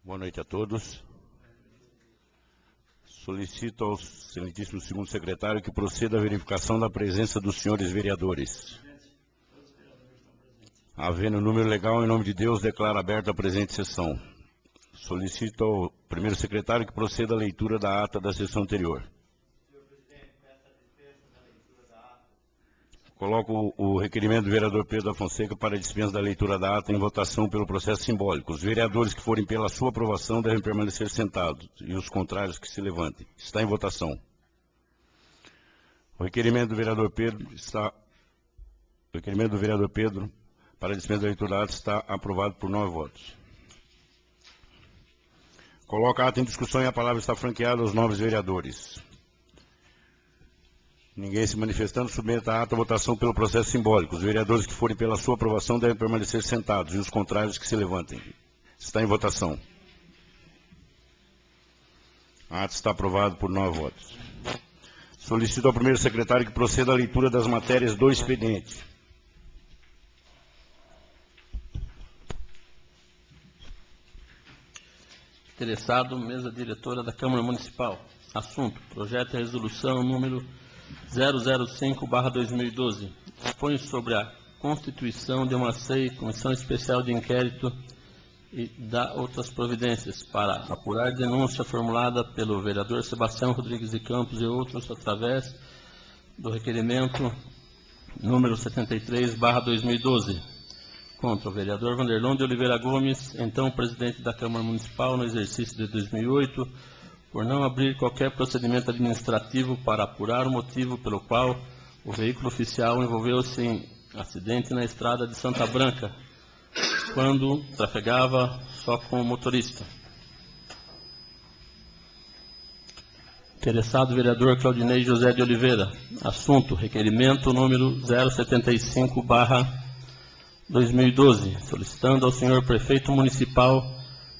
Boa noite a todos. Solicito ao excelentíssimo segundo secretário que proceda à verificação da presença dos senhores vereadores. Havendo número legal, em nome de Deus, declaro aberta a presente sessão. Solicito ao primeiro secretário que proceda à leitura da ata da sessão anterior. Coloco o requerimento do vereador Pedro da Fonseca para a dispensa da leitura da ata em votação pelo processo simbólico. Os vereadores que forem pela sua aprovação devem permanecer sentados e os contrários que se levantem. Está em votação. O requerimento do vereador Pedro para a dispensa da leitura da ata está aprovado por 9 votos. Coloco a ata em discussão e a palavra está franqueada aos novos vereadores. Ninguém se manifestando, submeta a ata à votação pelo processo simbólico. Os vereadores que forem pela sua aprovação devem permanecer sentados e os contrários que se levantem. Está em votação. A ata está aprovada por 9 votos. Solicito ao primeiro secretário que proceda à leitura das matérias do expediente. Interessado, mesa diretora da Câmara Municipal. Assunto: projeto de resolução número 005/2012. Dispõe sobre a constituição de uma CEI, Comissão Especial de Inquérito, e dá outras providências para apurar denúncia formulada pelo vereador Sebastião Rodrigues de Campos e outros através do requerimento número 73/2012 contra o vereador Vanderlon de Oliveira Gomes, então presidente da Câmara Municipal no exercício de 2008, por não abrir qualquer procedimento administrativo para apurar o motivo pelo qual o veículo oficial envolveu-se em acidente na estrada de Santa Branca, quando trafegava só com o motorista. Interessado, vereador Claudinei José de Oliveira. Assunto: requerimento número 075/2012, solicitando ao senhor prefeito municipal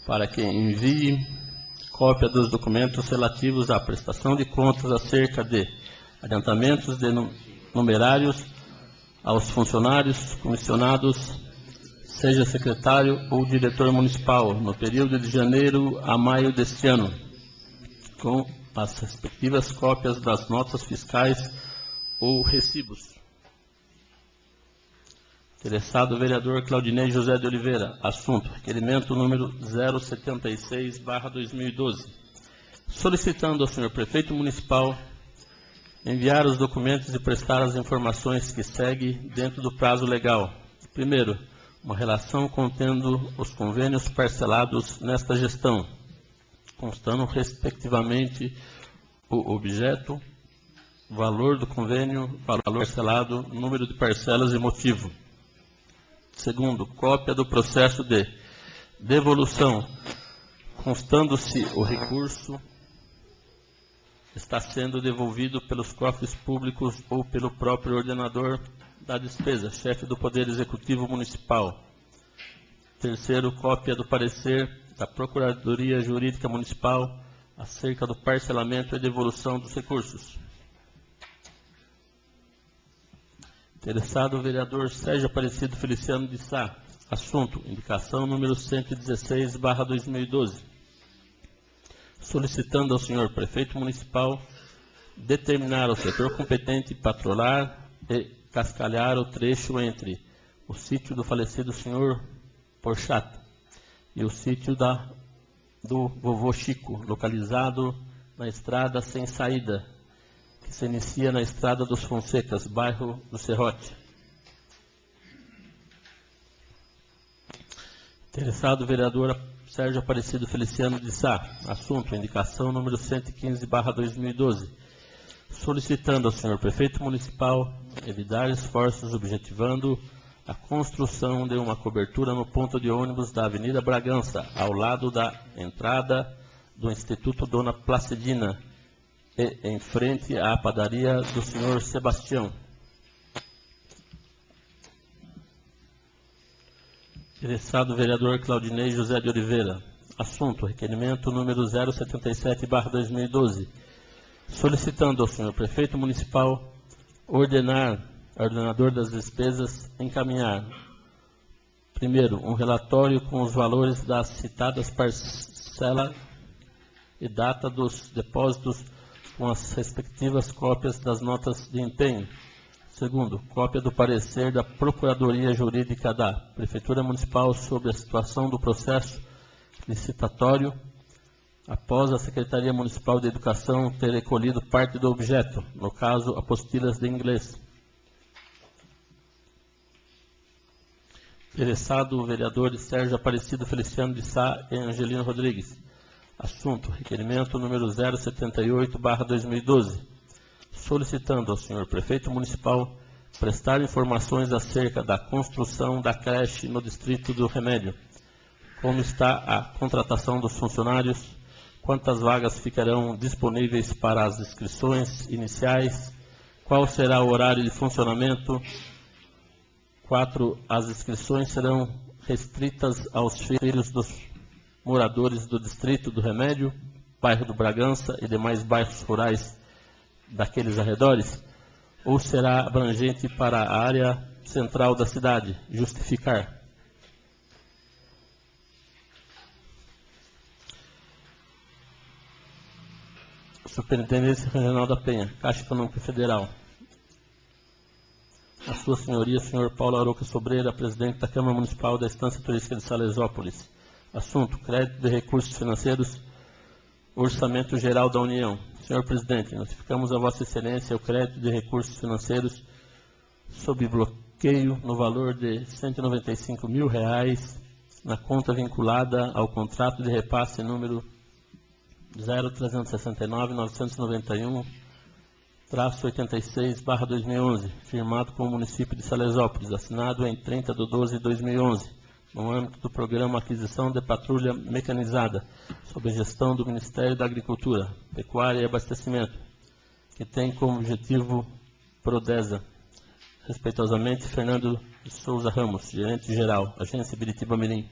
para que envie cópia dos documentos relativos à prestação de contas acerca de adiantamentos de numerários aos funcionários comissionados, seja secretário ou diretor municipal, no período de janeiro a maio deste ano, com as respectivas cópias das notas fiscais ou recibos. Interessado, vereador Claudinei José de Oliveira. Assunto: requerimento número 076/2012, solicitando ao senhor prefeito municipal enviar os documentos e prestar as informações que segue dentro do prazo legal. Primeiro, uma relação contendo os convênios parcelados nesta gestão, constando respectivamente o objeto, valor do convênio, valor parcelado, número de parcelas e motivo. Segundo, cópia do processo de devolução, constando-se o recurso está sendo devolvido pelos cofres públicos ou pelo próprio ordenador da despesa, chefe do Poder Executivo Municipal. Terceiro, cópia do parecer da Procuradoria Jurídica Municipal acerca do parcelamento e devolução dos recursos. Interessado, o vereador Sérgio Aparecido Feliciano de Sá. Assunto: indicação número 116/2012. Solicitando ao senhor prefeito municipal determinar ao setor competente patrulhar e cascalhar o trecho entre o sítio do falecido senhor Porchat e o sítio do vovô Chico, localizado na estrada sem saída, que se inicia na Estrada dos Fonsecas, bairro do Serrote. Interessado, vereador Sérgio Aparecido Feliciano de Sá. Assunto: indicação número 115/2012. Solicitando ao senhor prefeito municipal evitar esforços objetivando a construção de uma cobertura no ponto de ônibus da Avenida Bragança, ao lado da entrada do Instituto Dona Placidina, e em frente à padaria do senhor Sebastião. Interessado, vereador Claudinei José de Oliveira. Assunto: requerimento número 077/2012, solicitando ao senhor prefeito municipal ordenador das despesas, encaminhar Primeiro, um relatório com os valores das citadas parcelas e data dos depósitos com as respectivas cópias das notas de empenho. Segundo, cópia do parecer da Procuradoria Jurídica da Prefeitura Municipal sobre a situação do processo licitatório após a Secretaria Municipal de Educação ter recolhido parte do objeto, no caso, apostilas de inglês. Interessado o vereador Sérgio Aparecido Feliciano de Sá e Angelino Rodrigues. Assunto, requerimento número 078/2012, solicitando ao senhor prefeito municipal prestar informações acerca da construção da creche no distrito do Remédio. Como está a contratação dos funcionários, quantas vagas ficarão disponíveis para as inscrições iniciais, qual será o horário de funcionamento. 4. As inscrições serão restritas aos filhos dos moradores do distrito do Remédio, bairro do Bragança e demais bairros rurais daqueles arredores, ou será abrangente para a área central da cidade? Justificar. Superintendência Regional da Penha, Caixa Econômica Federal. A sua senhoria, senhor Paulo Aroca Sobreira, presidente da Câmara Municipal da Estância Turística de Salesópolis. Assunto, crédito de recursos financeiros, Orçamento Geral da União. Senhor presidente, notificamos a Vossa Excelência o crédito de recursos financeiros sob bloqueio no valor de R$ 195 mil na conta vinculada ao contrato de repasse número 0399991-86/2011, firmado com o município de Salesópolis, assinado em 30/12/2011, no âmbito do programa Aquisição de Patrulha Mecanizada, sob a gestão do Ministério da Agricultura, Pecuária e Abastecimento, que tem como objetivo Prodesa. Respeitosamente, Fernando de Souza Ramos, gerente-geral, Agência Biritiba Mirim.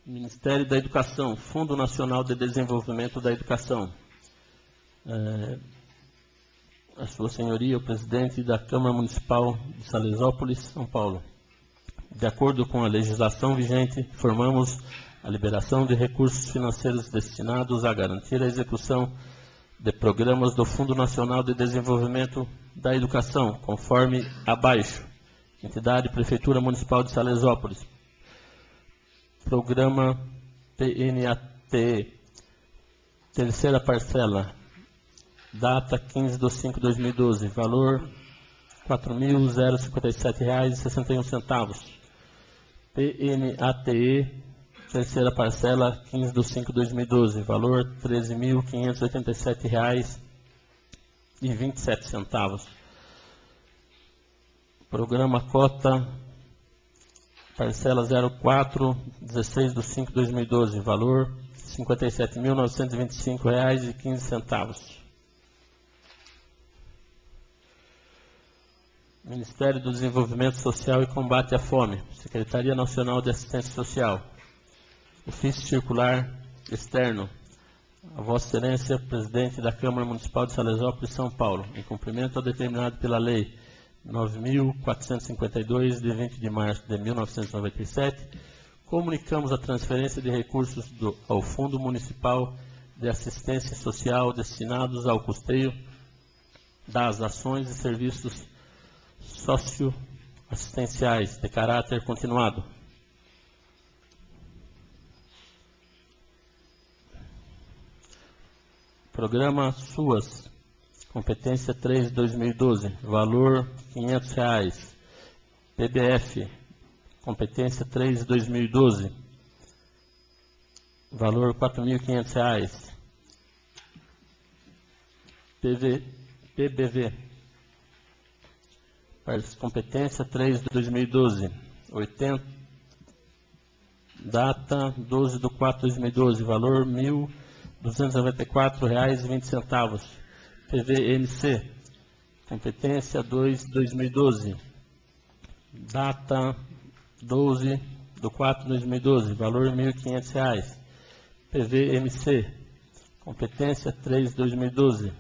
Ministério da Educação, Fundo Nacional de Desenvolvimento da Educação. A sua senhoria, o presidente da Câmara Municipal de Salesópolis, São Paulo. De acordo com a legislação vigente, informamos a liberação de recursos financeiros destinados a garantir a execução de programas do Fundo Nacional de Desenvolvimento da Educação, conforme abaixo. Entidade Prefeitura Municipal de Salesópolis. Programa PNATE, terceira parcela, data 15/5/2012, valor R$ 4.057,61. PNATE, terceira parcela, 15/5/2012, valor R$ 13.587,27. Programa Cota, parcela 04, 16/5/2012, valor R$ 57.925,15. Ministério do Desenvolvimento Social e Combate à Fome, Secretaria Nacional de Assistência Social. Ofício circular externo. A Vossa Excelência, presidente da Câmara Municipal de Salesópolis, São Paulo, em cumprimento ao determinado pela Lei 9.452, de 20 de março de 1997, comunicamos a transferência de recursos ao Fundo Municipal de Assistência Social destinados ao custeio das ações e serviços socioassistenciais de caráter continuado. Programa SUAS, competência 3/2012, valor R$ 500. PBF, competência 3/2012, valor R$ 4.500. PBV, competência 3/2012, 80, data 12/4/2012, valor R$ 1.294,20. PVMC, competência 2/2012, data 12/4/2012, valor R$ 1.500. PVMC, competência 3/2012,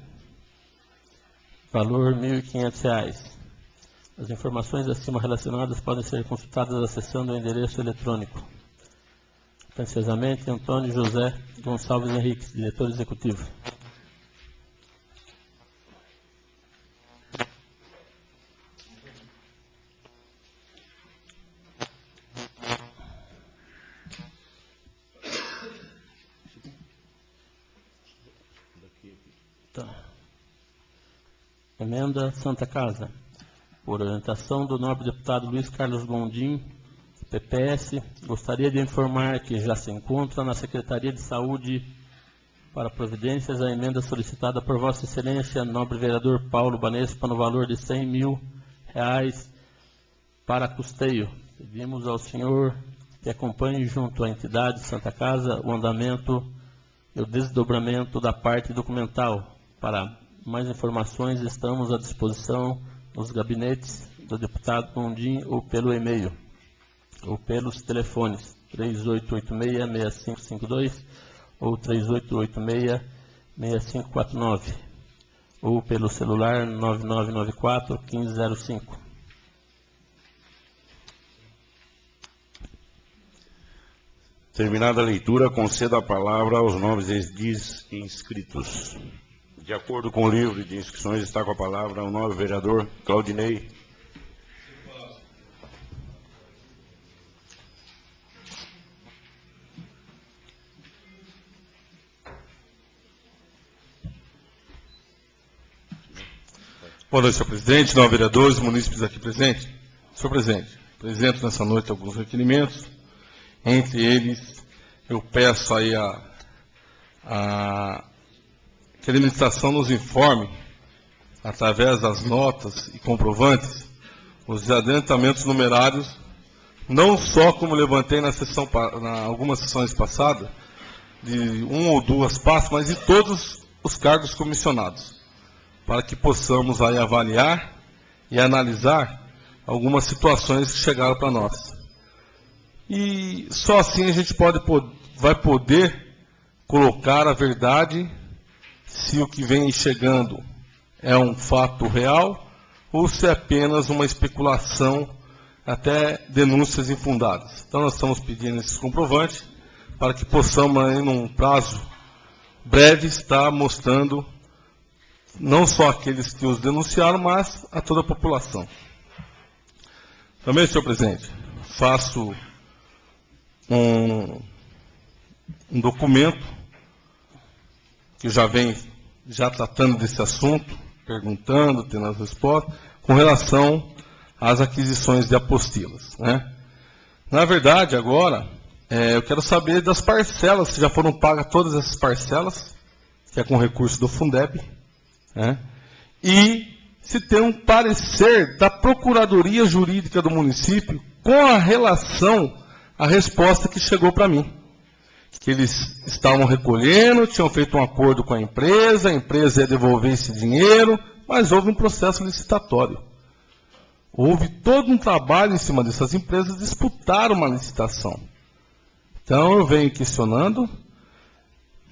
valor R$ 1.500. As informações acima relacionadas podem ser consultadas acessando o endereço eletrônico. Atenciosamente, Antônio José Gonçalves Henrique, diretor executivo. Tá. Emenda Santa Casa. Por orientação do nobre deputado Luiz Carlos Gondim, PPS, gostaria de informar que já se encontra na Secretaria de Saúde para providências a emenda solicitada por Vossa Excelência, nobre vereador Paulo Banespa, no valor de R$100 mil para custeio. Pedimos ao senhor que acompanhe junto à entidade Santa Casa o andamento e o desdobramento da parte documental. Para mais informações, estamos à disposição nos gabinetes do deputado Gondim ou pelo e-mail, ou pelos telefones 3886-6552 ou 3886-6549, ou pelo celular 9994-1505. Terminada a leitura, concedo a palavra aos nomes inscritos. De acordo com o livro de inscrições, está com a palavra o nobre vereador Claudinei. Boa noite, senhor presidente, nobres vereadores, munícipes aqui presentes. Senhor presidente, apresento nessa noite alguns requerimentos. Entre eles, eu peço aí que a administração nos informe, através das notas e comprovantes, os adiantamentos numerários, não só como levantei algumas sessões passadas, de 1 ou 2 pastas, mas de todos os cargos comissionados, para que possamos aí avaliar e analisar algumas situações que chegaram para nós. E só assim a gente vai poder colocar a verdade, se o que vem chegando é um fato real ou se é apenas uma especulação, até denúncias infundadas. Então nós estamos pedindo esses comprovantes para que possamos, em um prazo breve, estar mostrando não só aqueles que os denunciaram, mas a toda a população. Também, senhor presidente, faço um documento que já vem tratando desse assunto, perguntando, tendo as respostas, com relação às aquisições de apostilas, né? Na verdade, agora, eu quero saber das parcelas, se já foram pagas todas essas parcelas, que é com recurso do Fundeb, né? E se tem um parecer da Procuradoria Jurídica do município com a relação à resposta que chegou para mim. Que eles estavam recolhendo, tinham feito um acordo com a empresa ia devolver esse dinheiro, mas houve um processo licitatório. Houve todo um trabalho em cima dessas empresas, disputaram uma licitação. Então eu venho questionando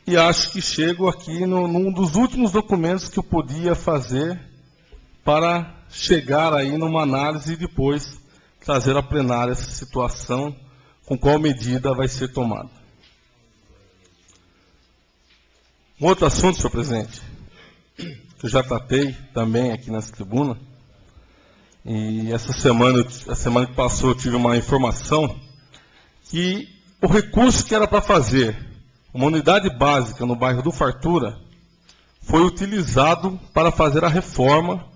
e acho que chego aqui num dos últimos documentos que eu podia fazer para chegar aí numa análise e depois trazer à plenária essa situação, com qual medida vai ser tomada. Um outro assunto, senhor presidente, que eu já tratei também aqui nessa tribuna, e a semana que passou eu tive uma informação que o recurso que era para fazer uma unidade básica no bairro do Fartura foi utilizado para fazer a reforma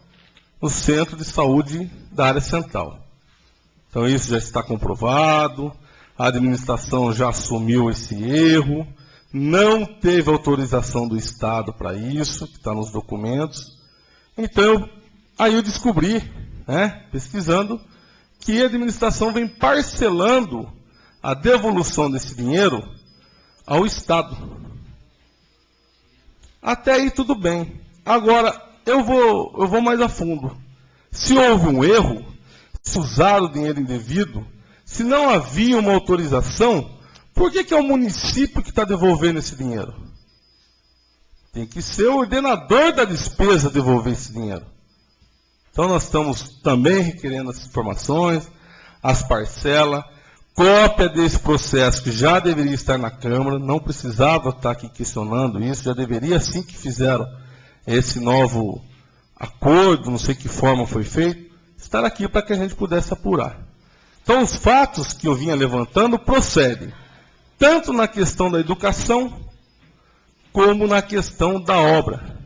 no centro de saúde da área central. Então isso já está comprovado, a administração já assumiu esse erro, não teve autorização do Estado para isso, que está nos documentos. Então, aí eu descobri, pesquisando, que a administração vem parcelando a devolução desse dinheiro ao Estado. Até aí tudo bem. Agora, eu vou mais a fundo. Se houve um erro, se usaram o dinheiro indevido, se não havia uma autorização, por que é o município que está devolvendo esse dinheiro? Tem que ser o ordenador da despesa devolver esse dinheiro. Então, nós estamos também requerendo as informações, as parcelas, cópia desse processo que já deveria estar na Câmara, não precisava estar aqui questionando isso, já deveria, assim que fizeram esse novo acordo, não sei que forma foi feito, estar aqui para que a gente pudesse apurar. Então, os fatos que eu vinha levantando procedem, tanto na questão da educação, como na questão da obra,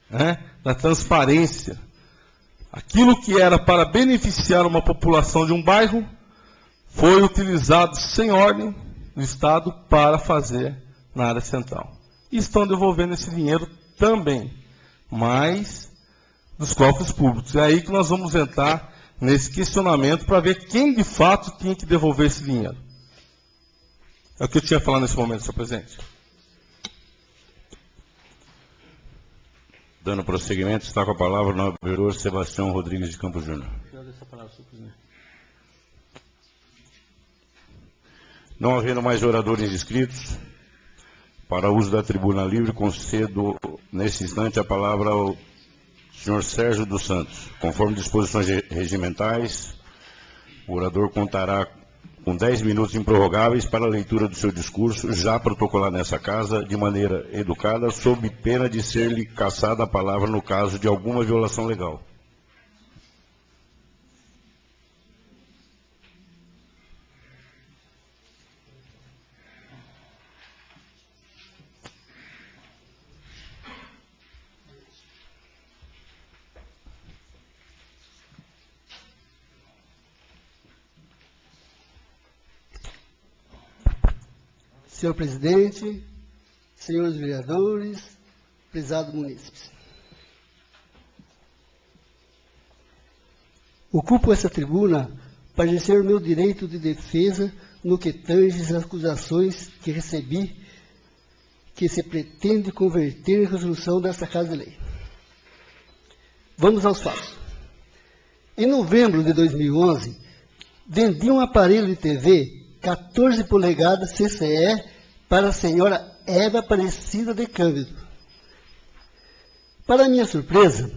né, da transparência. Aquilo que era para beneficiar uma população de um bairro, foi utilizado sem ordem do Estado para fazer na área central. E estão devolvendo esse dinheiro também, mas dos cofres públicos. É aí que nós vamos entrar nesse questionamento para ver quem de fato tinha que devolver esse dinheiro. É o que eu tinha falado nesse momento, senhor presidente. Dando prosseguimento, está com a palavra o nobre vereador Sebastião Rodrigues de Campos Júnior. Não havendo mais oradores inscritos, para uso da tribuna livre, concedo nesse instante a palavra ao senhor Sérgio dos Santos. Conforme disposições regimentais, o orador contará com 10 minutos improrrogáveis para a leitura do seu discurso, já protocolado nessa casa, de maneira educada, sob pena de ser-lhe cassada a palavra no caso de alguma violação legal. Senhor presidente, senhores vereadores, prezados munícipes. Ocupo essa tribuna para exercer o meu direito de defesa no que tange as acusações que recebi, que se pretende converter em resolução desta Casa de Lei. Vamos aos fatos. Em novembro de 2011, vendi um aparelho de TV 14 polegadas CCE para a senhora Eva Aparecida de Cândido. Para minha surpresa,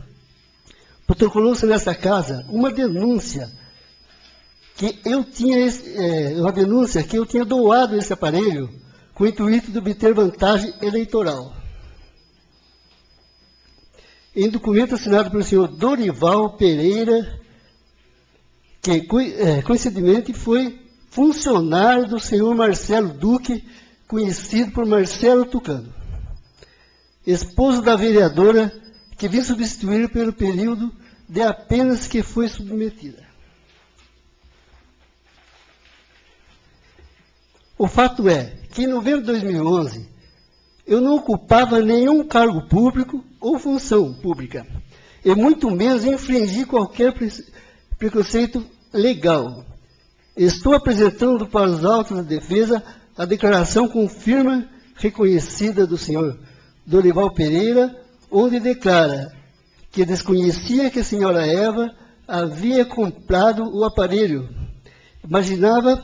protocolou-se nessa casa uma denúncia que eu tinha doado esse aparelho com o intuito de obter vantagem eleitoral. Em documento assinado pelo senhor Dorival Pereira, que coincidentemente foi funcionário do senhor Marcelo Duque, conhecido por Marcelo Tucano, esposo da vereadora que vim substituir pelo período de apenas que foi submetida. O fato é que em novembro de 2011, eu não ocupava nenhum cargo público ou função pública, e muito menos infringi qualquer preconceito legal. Estou apresentando para os autos da defesa a declaração com firma reconhecida do senhor Dorival Pereira, onde declara que desconhecia que a senhora Eva havia comprado o aparelho. Imaginava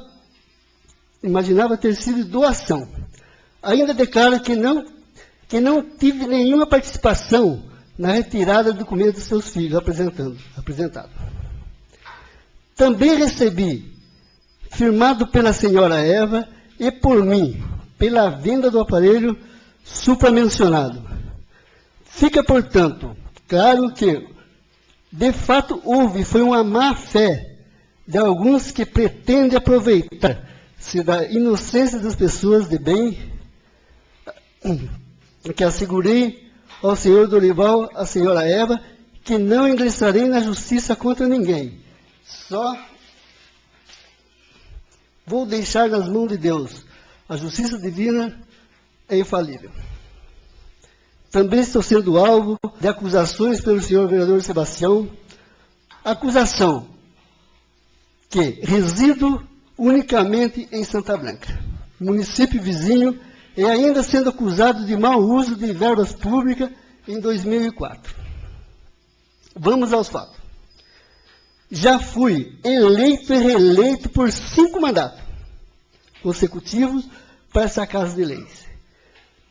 ter sido doação. Ainda declara que não tive nenhuma participação na retirada do documento dos seus filhos apresentado. Também recebi, firmado pela senhora Eva e por mim, pela venda do aparelho supramencionado. Fica, portanto, claro que, de fato, foi uma má-fé de alguns que pretendem aproveitar-se da inocência das pessoas de bem, que assegurei ao senhor Dorival, à senhora Eva, que não ingressarei na justiça contra ninguém. Só vou deixar nas mãos de Deus. A justiça divina é infalível. Também estou sendo alvo de acusações pelo senhor vereador Sebastião. Acusação que resido unicamente em Santa Branca, município vizinho, e ainda sendo acusado de mau uso de verbas públicas em 2004. Vamos aos fatos. Já fui eleito e reeleito por 5 mandatos consecutivos para essa Casa de Leis.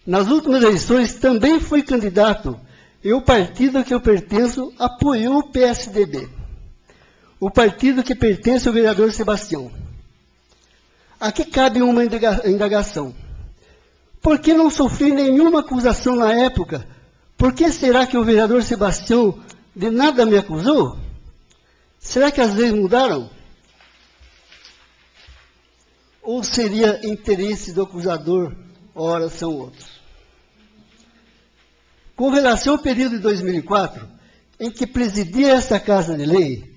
Nas últimas eleições também fui candidato e o partido a que eu pertenço apoiou o PSDB, o partido que pertence ao vereador Sebastião. Aqui cabe uma indagação. Por que não sofri nenhuma acusação na época? Por que será que o vereador Sebastião de nada me acusou? Será que as leis mudaram? Ou seria interesse do acusador, ora são outros? Com relação ao período de 2004, em que presidia esta Casa de Lei,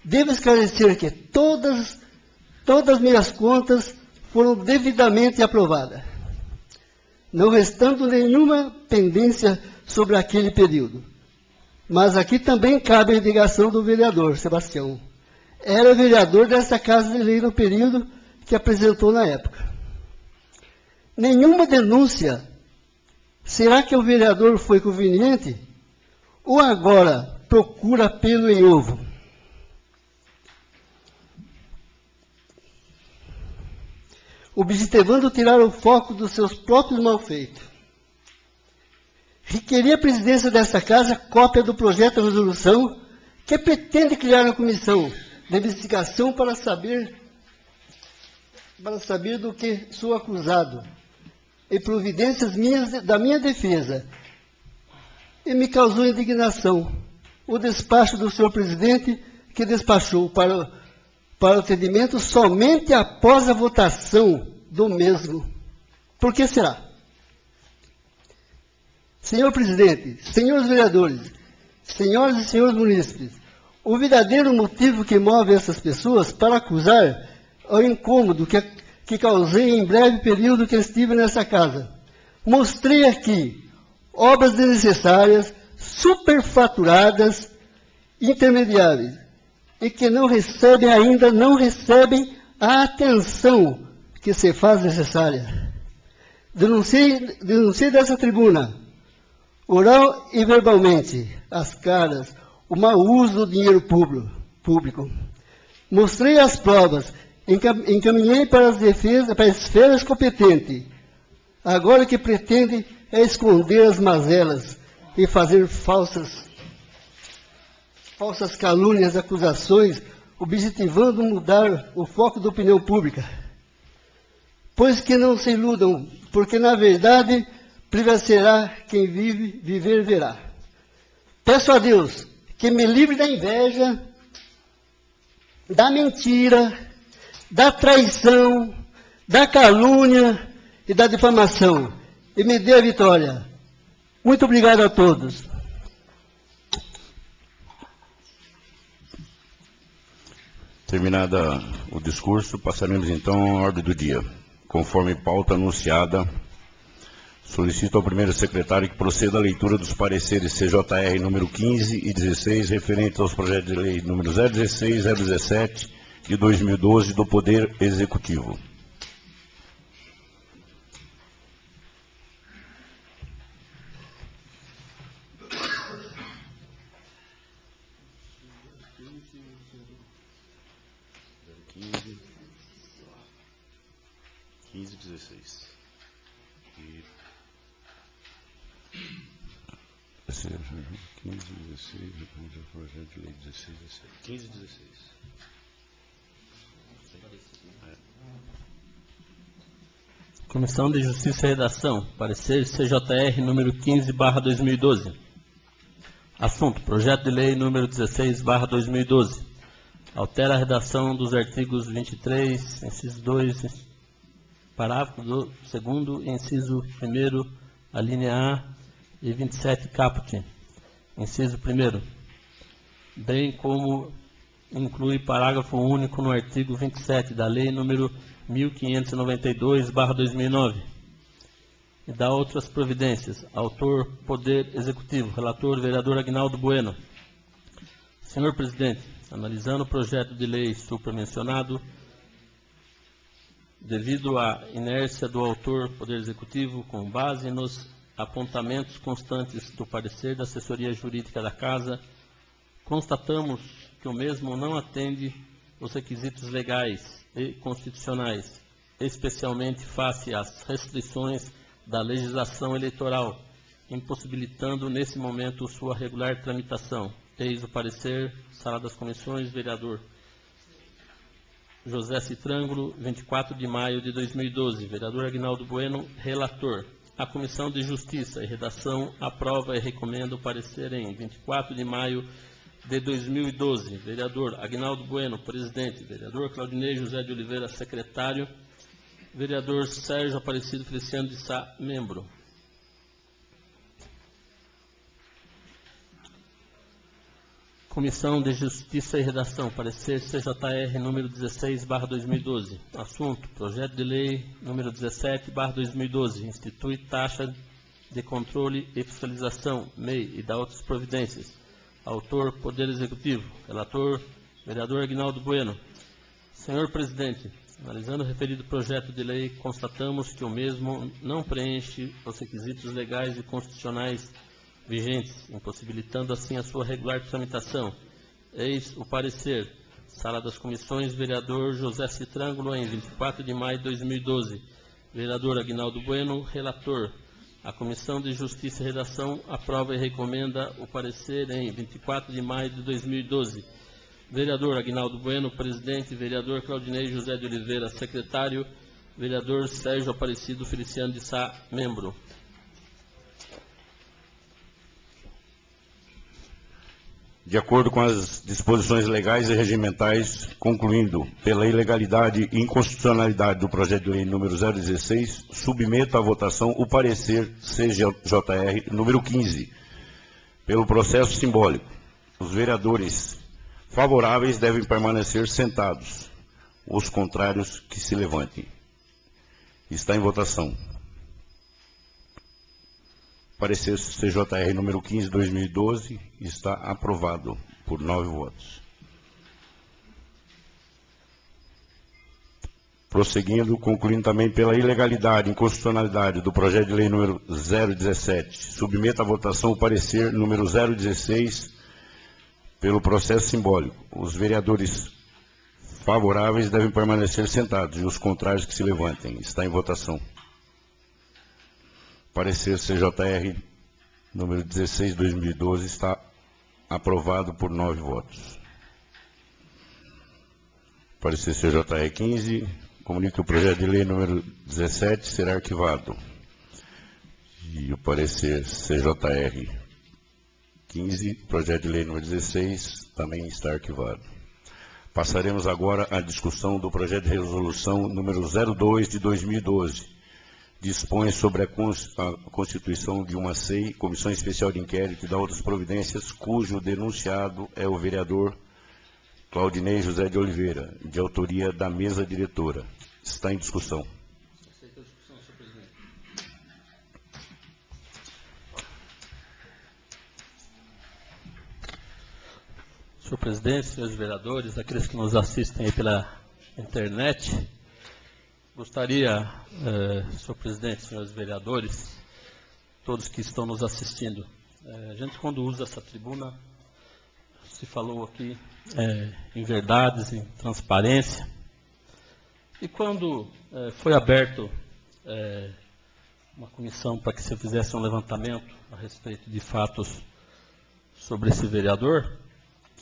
devo esclarecer que todas minhas contas foram devidamente aprovadas, não restando nenhuma pendência sobre aquele período. Mas aqui também cabe a indagação do vereador Sebastião. Era vereador dessa Casa de Lei no período que apresentou na época. Nenhuma denúncia. Será que o vereador foi conveniente? Ou agora procura pelo em ovo? Objetivando tirar o foco dos seus próprios malfeitos. Requeri à presidência desta Casa cópia do projeto de resolução que pretende criar uma comissão de investigação para saber do que sou acusado e providências da minha defesa. E me causou indignação o despacho do senhor presidente, que despachou para o atendimento somente após a votação do mesmo. Por que será? Senhor presidente, senhores vereadores, senhoras e senhores munícipes, o verdadeiro motivo que move essas pessoas para acusar é o incômodo que causei em breve período que estive nessa casa. Mostrei aqui obras desnecessárias, superfaturadas, intermediárias, e que ainda não recebem a atenção que se faz necessária. Denunciei dessa tribuna, oral e verbalmente, as caras, o mau uso do dinheiro público. Mostrei as provas, encaminhei para as esferas competentes. Agora o que pretende é esconder as mazelas e fazer falsas calúnias, acusações, objetivando mudar o foco da opinião pública. Pois que não se iludam, porque na verdade prevalecerá quem viver verá. Peço a Deus que me livre da inveja, da mentira, da traição, da calúnia e da difamação, e me dê a vitória. Muito obrigado a todos. Terminada o discurso, passaremos então à ordem do dia. Conforme pauta anunciada, solicito ao primeiro secretário que proceda à leitura dos pareceres CJR número 15 e 16, referentes aos projetos de lei número 016, 017 de 2012 do Poder Executivo. Comissão de Justiça e Redação, parecer CJR número 15/2012. Assunto: projeto de lei número 16/2012. Altera a redação dos artigos 23, inciso 2, parágrafo 2º, inciso 1º, a linha A, e 27 caput, inciso 1º, bem como inclui parágrafo único no artigo 27 da lei número 1592/2009, e dá outras providências. Autor, Poder Executivo. Relator, vereador Aguinaldo Bueno. Senhor presidente, analisando o projeto de lei supramencionado, devido à inércia do autor, Poder Executivo, com base nos apontamentos constantes do parecer da assessoria jurídica da Casa, constatamos que o mesmo não atende os requisitos legais e constitucionais, especialmente face às restrições da legislação eleitoral, impossibilitando nesse momento sua regular tramitação. Eis o parecer, Sala das Comissões, vereador José Citrângulo, 24 de maio de 2012. Vereador Aguinaldo Bueno, relator. A Comissão de Justiça e Redação aprova e recomenda o parecer em 24 de maio de 2012. Vereador Aguinaldo Bueno, presidente. Vereador Claudinei José de Oliveira, secretário. Vereador Sérgio Aparecido Feliciano de Sá, membro. Comissão de Justiça e Redação, parecer CJR número 16/2012. Assunto: projeto de lei número 17/2012, institui taxa de controle e fiscalização, MEI, e dá outras providências. Autor: Poder Executivo. Relator: vereador Aguinaldo Bueno. Senhor presidente, analisando o referido projeto de lei, constatamos que o mesmo não preenche os requisitos legais e constitucionais vigentes, impossibilitando assim a sua regular tramitação. Eis o parecer. Sala das Comissões, vereador José Citrângulo, em 24 de maio de 2012. Vereador Aguinaldo Bueno, relator. A Comissão de Justiça e Redação aprova e recomenda o parecer em 24 de maio de 2012. Vereador Aguinaldo Bueno, presidente. Vereador Claudinei José de Oliveira, secretário. Vereador Sérgio Aparecido Feliciano de Sá, membro. De acordo com as disposições legais e regimentais, concluindo pela ilegalidade e inconstitucionalidade do projeto de lei número 016, submeto à votação o parecer CJR número 15, pelo processo simbólico. Os vereadores favoráveis devem permanecer sentados. Os contrários que se levantem. Está em votação. Parecer CJR número 15, 2012, está aprovado por 9 votos. Prosseguindo, concluindo também pela ilegalidade e inconstitucionalidade do projeto de lei número 017, submeto à votação o parecer número 016, pelo processo simbólico. Os vereadores favoráveis devem permanecer sentados e os contrários que se levantem. Está em votação. Parecer CJR número 16, 2012, está aprovado por 9 votos. Parecer CJR 15, comunica que o projeto de lei número 17 será arquivado. E o parecer CJR 15, projeto de lei número 16, também está arquivado. Passaremos agora à discussão do projeto de resolução número 02 de 2012. Dispõe sobre a constituição de uma SEI, Comissão Especial de Inquérito, e da outras providências, cujo denunciado é o vereador Claudinei José de Oliveira, de autoria da mesa diretora. Está em discussão. Senhor presidente, senhores vereadores, aqueles que nos assistem aí pela internet, gostaria, senhor presidente, senhores vereadores, todos que estão nos assistindo, a gente quando usa essa tribuna, se falou aqui em verdades, em transparência, e quando foi aberto uma comissão para que se fizesse um levantamento a respeito de fatos sobre esse vereador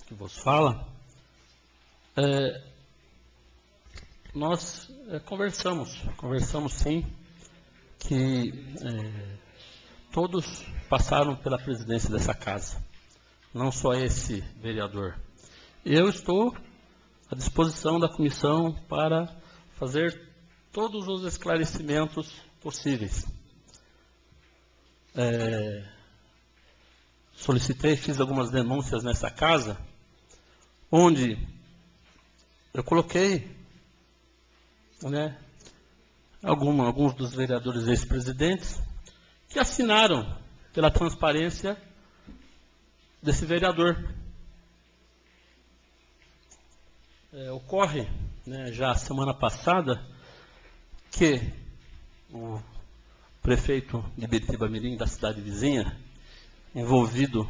que vos fala, nós conversamos sim, que todos passaram pela presidência dessa casa, não só esse vereador. E eu estou à disposição da comissão para fazer todos os esclarecimentos possíveis. Solicitei, fiz algumas denúncias nessa casa, onde eu coloquei alguns dos vereadores ex-presidentes que assinaram pela transparência desse vereador. Ocorre, já semana passada, que o prefeito de Beretibamirim, da cidade vizinha, envolvido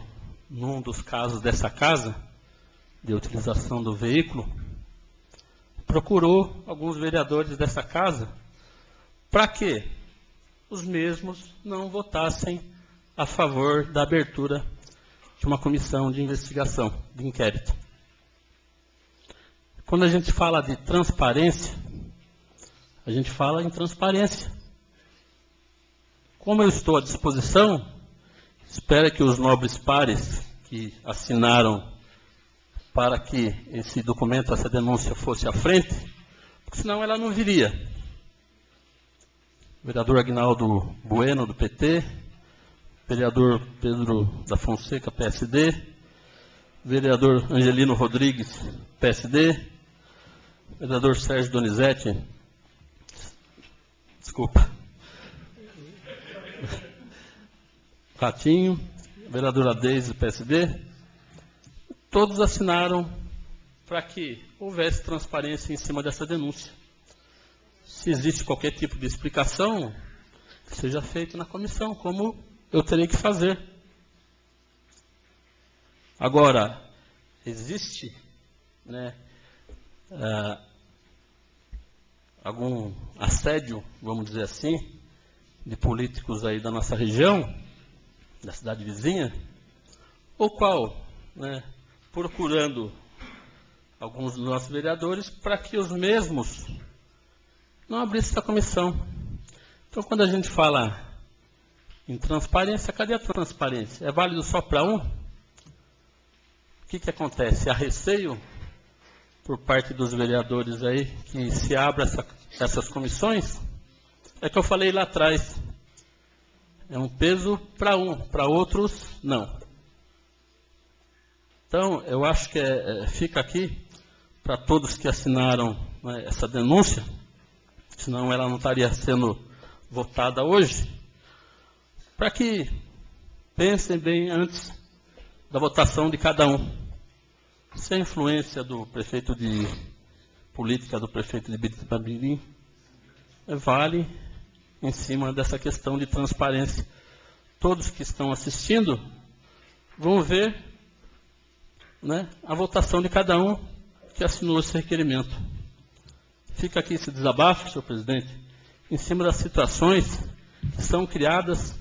num dos casos dessa casa, de utilização do veículo, procurou alguns vereadores dessa casa para que os mesmos não votassem a favor da abertura de uma comissão de investigação, de inquérito. Quando a gente fala de transparência, a gente fala em transparência. Como eu estou à disposição, espero que os nobres pares que assinaram para que esse documento, essa denúncia fosse à frente, porque senão ela não viria. O vereador Aguinaldo Bueno, do PT, vereador Pedro da Fonseca, PSD, vereador Angelino Rodrigues, PSD, vereador Sérgio Donizete, desculpa, Ratinho, vereadora Deise, do PSD, todos assinaram para que houvesse transparência em cima dessa denúncia. Se existe qualquer tipo de explicação, que seja feito na comissão, como eu terei que fazer. Agora, existe, né, algum assédio, vamos dizer assim, de políticos aí da nossa região, da cidade vizinha, o qual, né, procurando alguns dos nossos vereadores para que os mesmos não abrissem essa comissão. Então, quando a gente fala em transparência, cadê a transparência? É válido só para um? O que acontece? Há receio por parte dos vereadores aí que se abra essas comissões? É que eu falei lá atrás. É um peso para um, para outros não. Então, eu acho que fica aqui para todos que assinaram, né, essa denúncia, senão ela não estaria sendo votada hoje, para que pensem bem antes da votação de cada um. Sem influência do prefeito de política, do prefeito de Biritiba-Mirim, vale em cima dessa questão de transparência. Todos que estão assistindo vão ver, né, a votação de cada um que assinou esse requerimento. Fica aqui esse desabafo, senhor presidente, em cima das situações que são criadas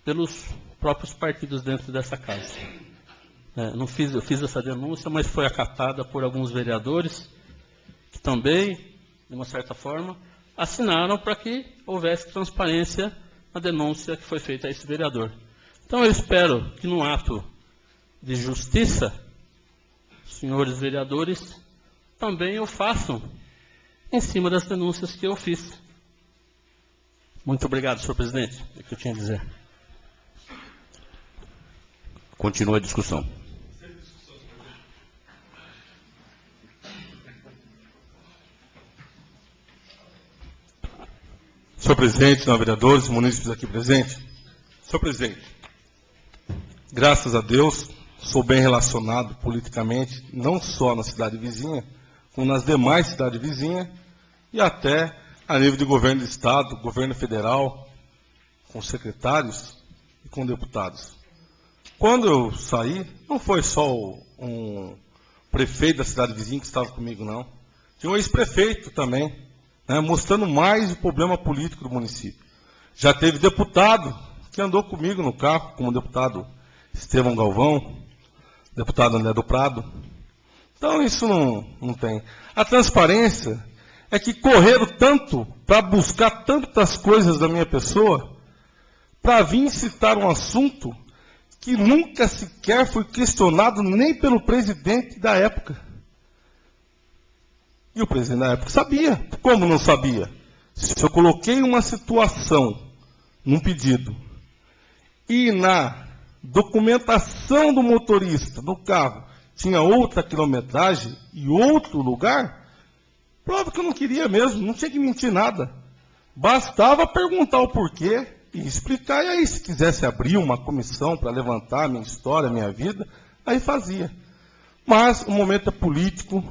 pelos próprios partidos dentro dessa casa. Eu fiz essa denúncia, mas foi acatada por alguns vereadores que também, de uma certa forma, assinaram para que houvesse transparência na denúncia que foi feita a esse vereador. Então eu espero que no ato de justiça, senhores vereadores, também o façam em cima das denúncias que eu fiz. Muito obrigado, senhor presidente. É o que eu tinha a dizer. Continua a discussão. Senhor presidente, senhores vereadores, munícipes aqui presentes. Senhor presidente, graças a Deus, sou bem relacionado politicamente, não só na cidade vizinha, como nas demais cidades vizinhas, e até a nível de governo do Estado, governo federal, com secretários e com deputados. Quando eu saí, não foi só um prefeito da cidade vizinha que estava comigo, não. Tinha um ex-prefeito também, né, mostrando mais o problema político do município. Já teve deputado que andou comigo no carro, como o deputado Estevão Galvão, deputado André do Prado. Então isso não tem. A transparência é que correram tanto para buscar tantas coisas da minha pessoa, para vir citar um assunto que nunca sequer foi questionado nem pelo presidente da época. E o presidente da época sabia. Como não sabia? Se eu coloquei uma situação num pedido e na documentação do motorista do carro tinha outra quilometragem e outro lugar, prova que eu não queria mesmo, não tinha que mentir nada. Bastava perguntar o porquê e explicar, e aí se quisesse abrir uma comissão para levantar a minha história, a minha vida, aí fazia. Mas o momento é político,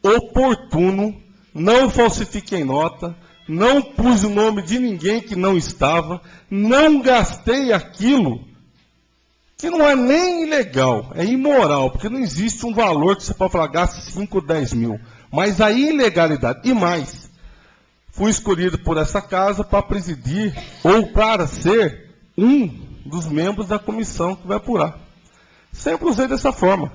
oportuno, não falsifiquei nota, não pus o nome de ninguém que não estava, não gastei aquilo que não é nem ilegal, é imoral, porque não existe um valor que você pode falar, gasta 5 ou 10 mil. Mas a ilegalidade, e mais, fui escolhido por essa casa para presidir, ou para ser um dos membros da comissão que vai apurar. Sempre usei dessa forma.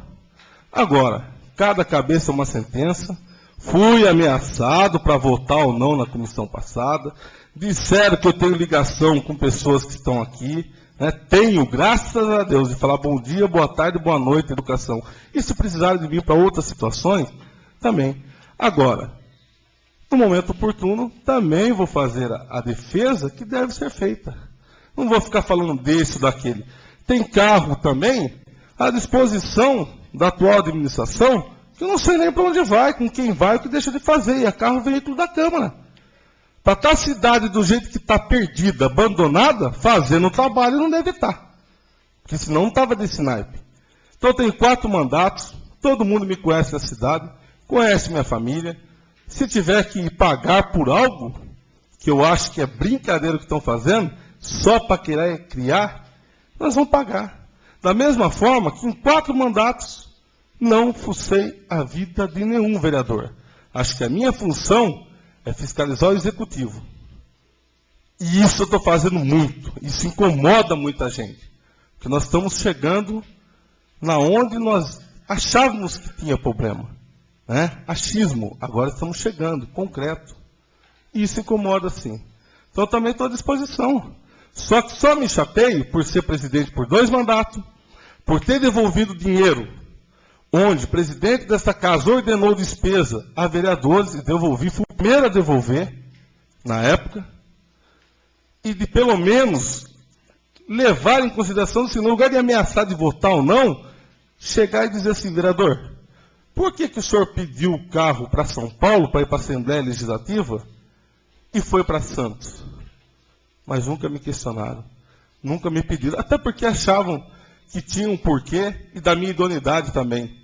Agora, cada cabeça é uma sentença. Fui ameaçado para votar ou não na comissão passada. Disseram que eu tenho ligação com pessoas que estão aqui. Né? Tenho, graças a Deus, de falar bom dia, boa tarde, boa noite, educação. E se precisarem de vir para outras situações, também. Agora, no momento oportuno, também vou fazer a defesa que deve ser feita. Não vou ficar falando desse ou daquele. Tem carro também à disposição da atual administração, que eu não sei nem para onde vai, com quem vai, o que deixa de fazer. E é carro veículo da Câmara. Para estar a cidade do jeito que está perdida, abandonada, fazendo o trabalho não deve estar. Porque senão não estava desse naipe. Então eu tenho 4 mandatos, todo mundo me conhece na cidade, conhece minha família. Se tiver que pagar por algo, que eu acho que é brincadeira o que estão fazendo, só para querer criar, nós vamos pagar. Da mesma forma que em 4 mandatos, não fucei a vida de nenhum vereador. Acho que a minha função é fiscalizar o executivo. E isso eu estou fazendo muito. Isso incomoda muita gente. Porque nós estamos chegando na onde nós achávamos que tinha problema. Né? Achismo. Agora estamos chegando, concreto. E isso incomoda sim. Então eu também estou à disposição. Só que só me chateio por ser presidente por 2 mandatos, por ter devolvido dinheiro, onde o presidente dessa casa ordenou despesa a vereadores e devolvi, fui o primeiro a devolver, na época, e de pelo menos levar em consideração, se no lugar de ameaçar de votar ou não, chegar e dizer assim, vereador, por que o senhor pediu o carro para São Paulo, para ir para a Assembleia Legislativa, e foi para Santos? Mas nunca me questionaram, nunca me pediram, até porque achavam que tinha um porquê e da minha idoneidade também.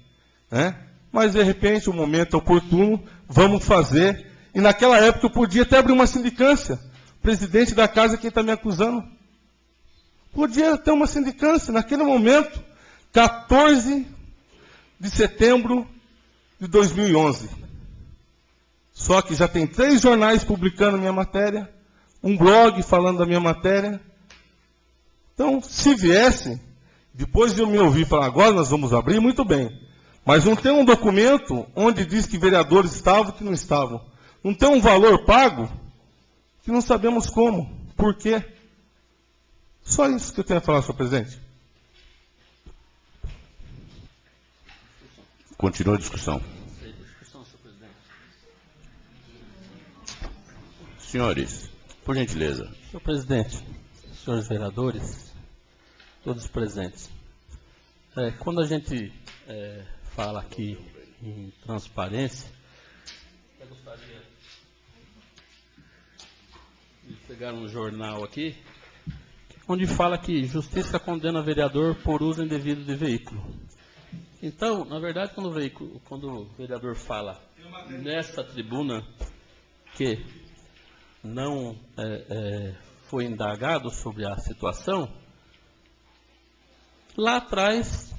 Né? Mas, de repente, o momento oportuno, vamos fazer. E naquela época eu podia até abrir uma sindicância. O presidente da casa é quem está me acusando. Podia ter uma sindicância. Naquele momento, 14 de setembro de 2011. Só que já tem 3 jornais publicando minha matéria, um blog falando da minha matéria. Então, se viesse, depois de eu me ouvir falar, agora nós vamos abrir, muito bem. Mas não tem um documento onde diz que vereadores estavam e que não estavam. Não tem um valor pago que não sabemos como. Por quê? Só isso que eu tenho a falar, senhor presidente. Continua a discussão. Senhores, por gentileza. Senhor presidente, senhores vereadores, todos presentes. Quando a gente fala aqui em transparência, eu gostaria de pegar um jornal aqui, onde fala que justiça condena vereador por uso indevido de veículo. Então, na verdade, quando o vereador fala nessa tribuna que não foi indagado sobre a situação, lá atrás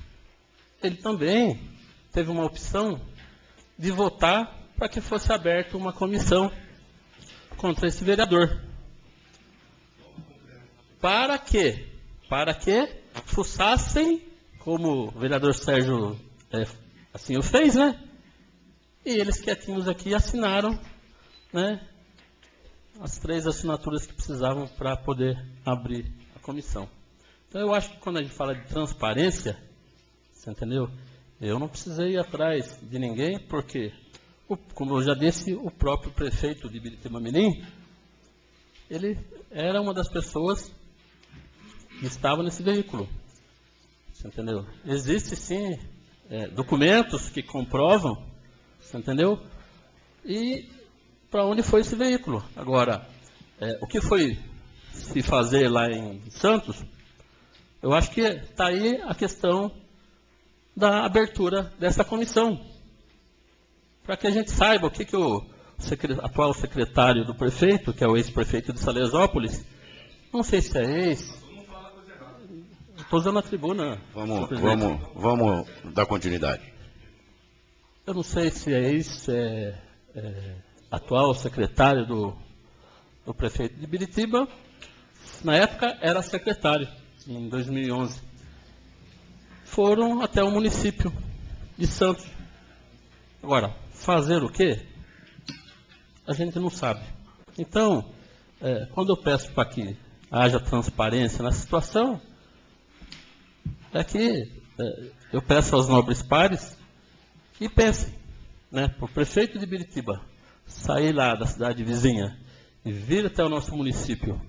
ele também teve uma opção de votar para que fosse aberta uma comissão contra esse vereador. Para que fuçassem, como o vereador Sérgio assim o fez, né? E eles quietinhos aqui assinaram, né, as 3 assinaturas que precisavam para poder abrir a comissão. Então eu acho que quando a gente fala de transparência, você entendeu? Eu não precisei ir atrás de ninguém, porque, como eu já disse, o próprio prefeito de Biritiba-Mirim, ele era uma das pessoas que estava nesse veículo. Você entendeu? Existem, sim, documentos que comprovam, você entendeu? E para onde foi esse veículo. Agora, o que foi se fazer lá em Santos, eu acho que está aí a questão da abertura dessa comissão. Para que a gente saiba o que o atual secretário do prefeito, que é o ex-prefeito de Salesópolis, não sei se é ex... Estou usando a tribuna. Vamos dar continuidade. Eu não sei se é ex... atual secretário do prefeito de Biritiba, na época era secretário, em 2011. Foram até o município de Santos. Agora, fazer o quê? A gente não sabe. Então, quando eu peço para que haja transparência na situação, é que eu peço aos nobres pares que pensem, né, para o prefeito de Biritiba sair lá da cidade vizinha e vir até o nosso município,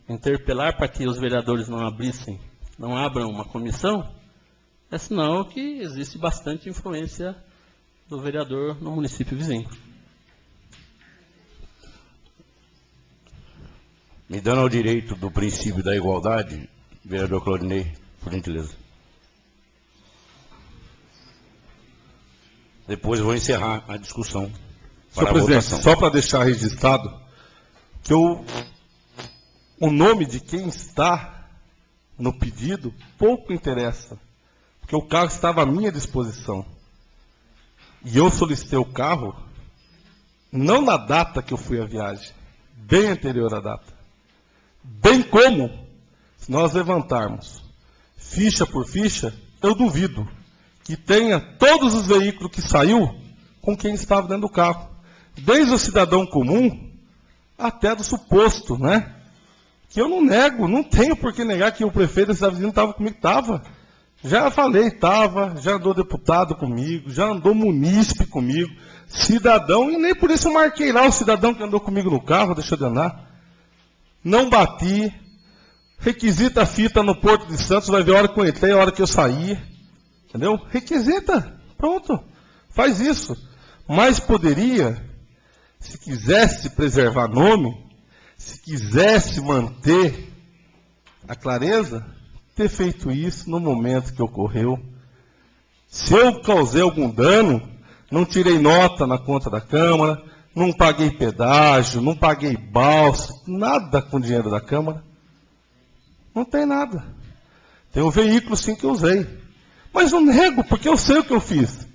interpelar para que os vereadores não abram uma comissão, é sinal que existe bastante influência do vereador no município vizinho. Me dando ao direito do princípio da igualdade, vereador Claudinei, por gentileza. Depois eu vou encerrar a discussão. Senhor presidente, só para deixar registrado que o nome de quem está no pedido pouco interessa, porque o carro estava à minha disposição. E eu solicitei o carro não na data que eu fui à viagem, bem anterior à data. Bem como, se nós levantarmos ficha por ficha, eu duvido que tenha todos os veículos que saiu com quem estava dentro do carro. Desde o cidadão comum até do suposto, né? Que eu não nego, não tenho por que negar que o prefeito da cidade vizinha estava comigo, estava. Já falei, estava, já andou deputado comigo, já andou munícipe comigo, cidadão, e nem por isso eu marquei lá o cidadão que andou comigo no carro, deixou de andar. Não bati, requisita a fita no Porto de Santos, vai ver a hora que eu entrei, a hora que eu saí, entendeu? Requisita, pronto, faz isso. Mas poderia, se quisesse preservar nome, se quisesse manter a clareza, ter feito isso no momento que ocorreu. Se eu causei algum dano, não tirei nota na conta da Câmara, não paguei pedágio, não paguei balsa, nada com dinheiro da Câmara. Não tem nada. Tem um veículo sim que eu usei. Mas não nego, porque eu sei o que eu fiz.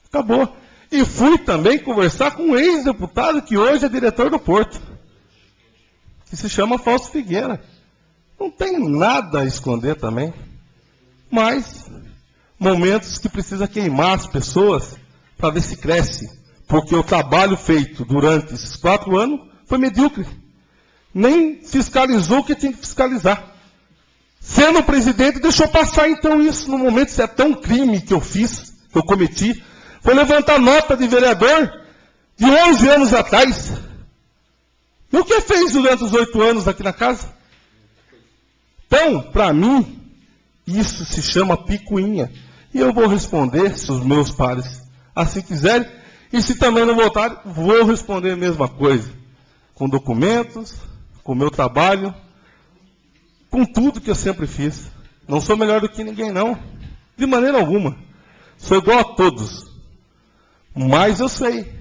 Acabou. E fui também conversar com um ex-deputado que hoje é diretor do Porto, que se chama Fausto Figueira. Não tem nada a esconder também. Mas, momentos que precisa queimar as pessoas para ver se cresce. Porque o trabalho feito durante esses 4 anos foi medíocre. Nem fiscalizou o que tinha que fiscalizar. Sendo presidente, deixou passar então isso no momento, se é tão crime que eu fiz, que eu cometi. Foi levantar nota de vereador de 11 anos atrás. E o que fez durante os 8 anos aqui na casa? Então, para mim, isso se chama picuinha. E eu vou responder, se os meus pares assim quiserem. E se também não votarem, vou responder a mesma coisa. Com documentos, com o meu trabalho, com tudo que eu sempre fiz. Não sou melhor do que ninguém, não. De maneira alguma. Sou igual a todos. Mas eu sei.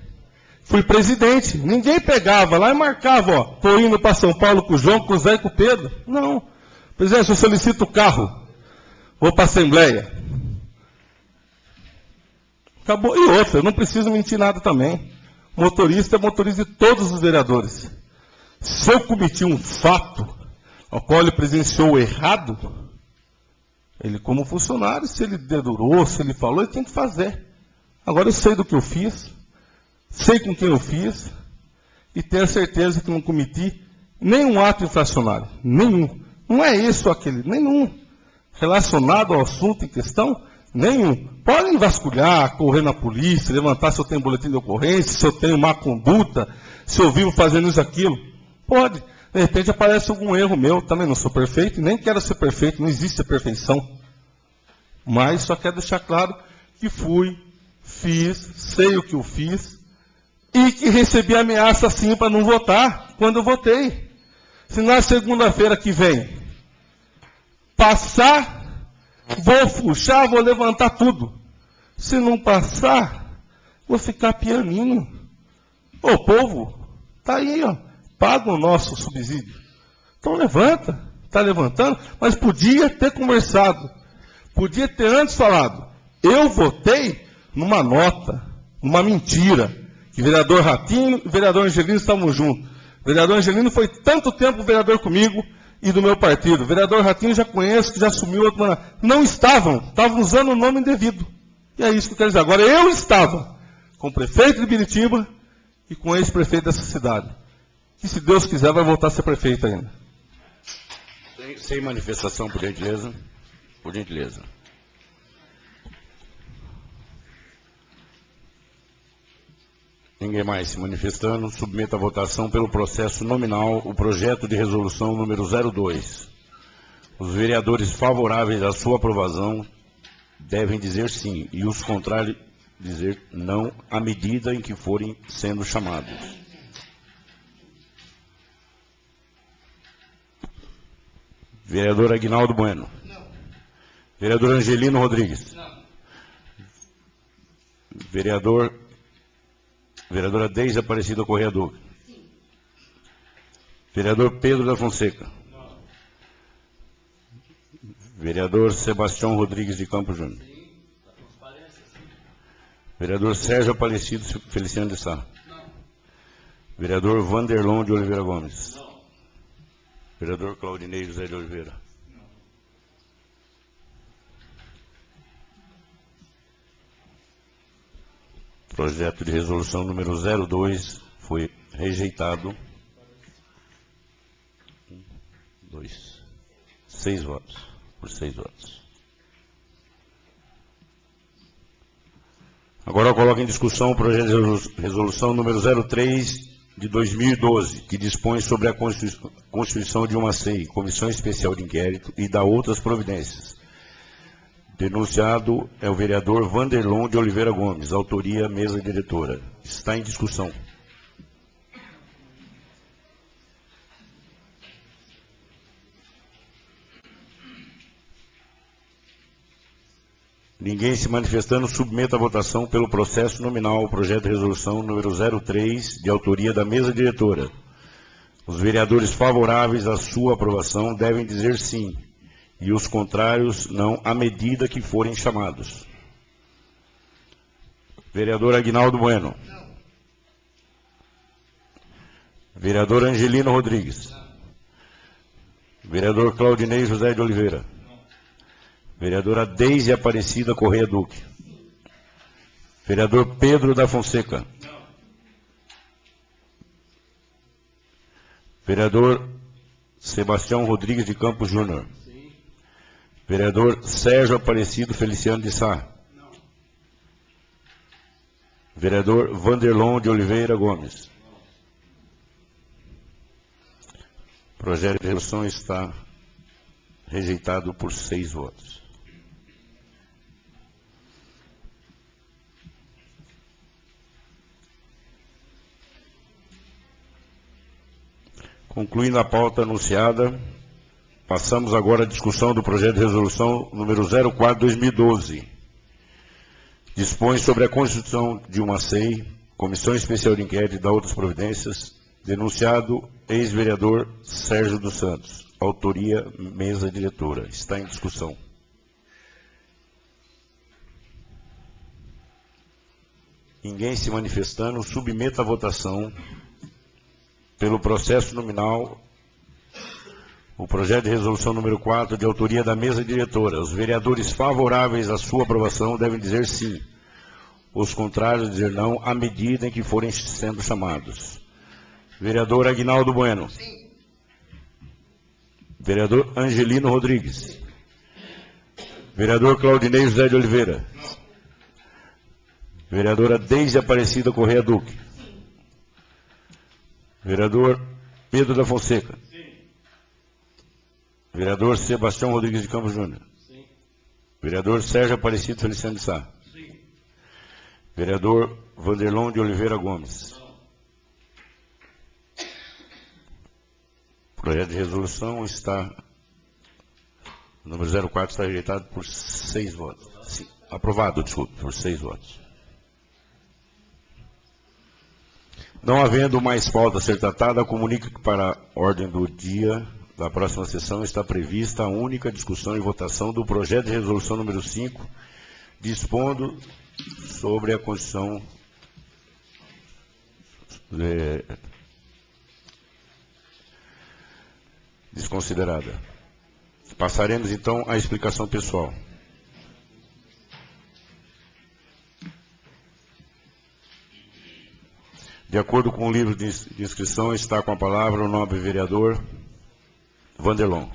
Fui presidente. Ninguém pegava lá e marcava, ó, estou indo para São Paulo com o João, com o Zé e com o Pedro. Não. Presidente, eu solicito o carro. Vou para a Assembleia. Acabou. E outra, eu não preciso mentir nada também. Motorista é motorista de todos os vereadores. Se eu cometi um fato ao qual ele presenciou errado, ele como funcionário, se ele dedurou, se ele falou, ele tem que fazer. Agora eu sei do que eu fiz, sei com quem eu fiz, e tenho certeza que não cometi nenhum ato infracionário. Nenhum. Não é esse ou aquele, nenhum. Relacionado ao assunto em questão, nenhum. Podem vasculhar, correr na polícia, levantar se eu tenho boletim de ocorrência, se eu tenho má conduta, se eu vivo fazendo isso, aquilo. Pode. De repente aparece algum erro meu, também não sou perfeito, nem quero ser perfeito, não existe a perfeição. Mas só quero deixar claro que fui, fiz, sei o que eu fiz, e que recebi ameaça sim para não votar quando eu votei. Se na segunda-feira que vem passar, vou puxar, vou levantar tudo. Se não passar, vou ficar pianinho. Ô povo, tá aí, ó, paga o nosso subsídio. Então levanta, está levantando, mas podia ter conversado. Podia ter antes falado. Eu votei numa nota, numa mentira, que o vereador Ratinho e o vereador Angelino estavam juntos. O vereador Angelino foi tanto tempo vereador comigo e do meu partido. O vereador Ratinho já conheço, que já assumiu outro mandato. Não estavam usando o nome indevido. E é isso que eu quero dizer. Agora, eu estava com o prefeito de Biritiba e com o ex-prefeito dessa cidade. Que, se Deus quiser, vai voltar a ser prefeito ainda. Sem manifestação, por gentileza. Por gentileza. Ninguém mais se manifestando. Submeto à votação pelo processo nominal o projeto de resolução número 02. Os vereadores favoráveis à sua aprovação devem dizer sim, e os contrários dizer não, à medida em que forem sendo chamados. Vereador Aguinaldo Bueno. Não. Vereador Angelino Rodrigues. Não. Vereadora Deise Aparecida Correia Duque. Sim. Vereador Pedro da Fonseca. Não. Vereador Sebastião Rodrigues de Campos Júnior. Sim. Vereador Sérgio Aparecido Feliciano de Sá. Não. Vereador Vanderlon de Oliveira Gomes. Não. Vereador Claudinei José de Oliveira. Não. Projeto de resolução número 02 foi rejeitado. 6 votos. Por 6 votos. Agora eu coloco em discussão o projeto de resolução número 03 de 2012, que dispõe sobre a constituição de uma CEI, Comissão Especial de Inquérito, e da outras providências. Denunciado é o vereador Vanderlon de Oliveira Gomes, autoria mesa diretora. Está em discussão. Ninguém se manifestando, submeta à votação pelo processo nominal o projeto de resolução número 03, de autoria da mesa diretora. Os vereadores favoráveis à sua aprovação devem dizer sim, e os contrários não, à medida que forem chamados. Vereador Aguinaldo Bueno. Não. Vereador Angelino Rodrigues. Não. Vereador Claudinei José de Oliveira. Vereadora Deise Aparecida Correia Duque. Vereador Pedro da Fonseca. Não. Vereador Sebastião Rodrigues de Campos Júnior. Sim. Vereador Sérgio Aparecido Feliciano de Sá. Não. Vereador Vanderlon de Oliveira Gomes. Não. O projeto de resolução está rejeitado por 6 votos. Concluindo a pauta anunciada, passamos agora à discussão do projeto de resolução número 04/2012. Dispõe sobre a constituição de uma CEI, Comissão Especial de Inquérito e da outras providências, denunciado ex-vereador Sérgio dos Santos, autoria mesa diretora. Está em discussão. Ninguém se manifestando, submeta à votação pelo processo nominal o projeto de resolução número 4, de autoria da mesa diretora. Os vereadores favoráveis à sua aprovação devem dizer sim. Os contrários dizer não, à medida em que forem sendo chamados. Vereador Aguinaldo Bueno. Sim. Vereador Angelino Rodrigues. Vereador Claudinei José de Oliveira. Não. Vereadora Deise Aparecida Correia Duque. Vereador Pedro da Fonseca. Sim. Vereador Sebastião Rodrigues de Campos Júnior. Sim. Vereador Sérgio Aparecido Feliciano de Sá. Sim. Vereador Vanderlon de Oliveira Gomes. Não. O projeto de resolução está... O número 04 está rejeitado por 6 votos. Sim, aprovado, desculpe, por 6 votos. Não havendo mais pauta a ser tratada, comunico que para a ordem do dia da próxima sessão está prevista a única discussão e votação do projeto de resolução número 5, dispondo sobre a Constituição Desconsiderada. Passaremos, então, à explicação pessoal. De acordo com o livro de inscrição, está com a palavra o nobre vereador Vanderlon.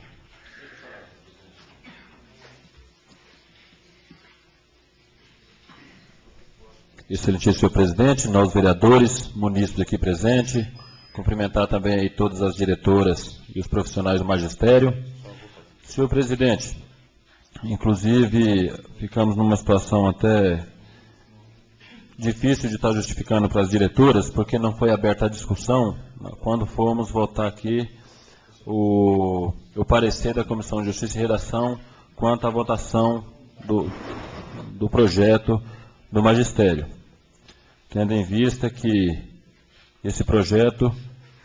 Excelentíssimo senhor presidente, nós vereadores, munícipes aqui presentes, cumprimentar também aí todas as diretoras e os profissionais do magistério. Senhor presidente, inclusive ficamos numa situação até difícil de estar justificando para as diretoras, porque não foi aberta a discussão quando fomos votar aqui o parecer da Comissão de Justiça e Redação quanto à votação do projeto do magistério, tendo em vista que esse projeto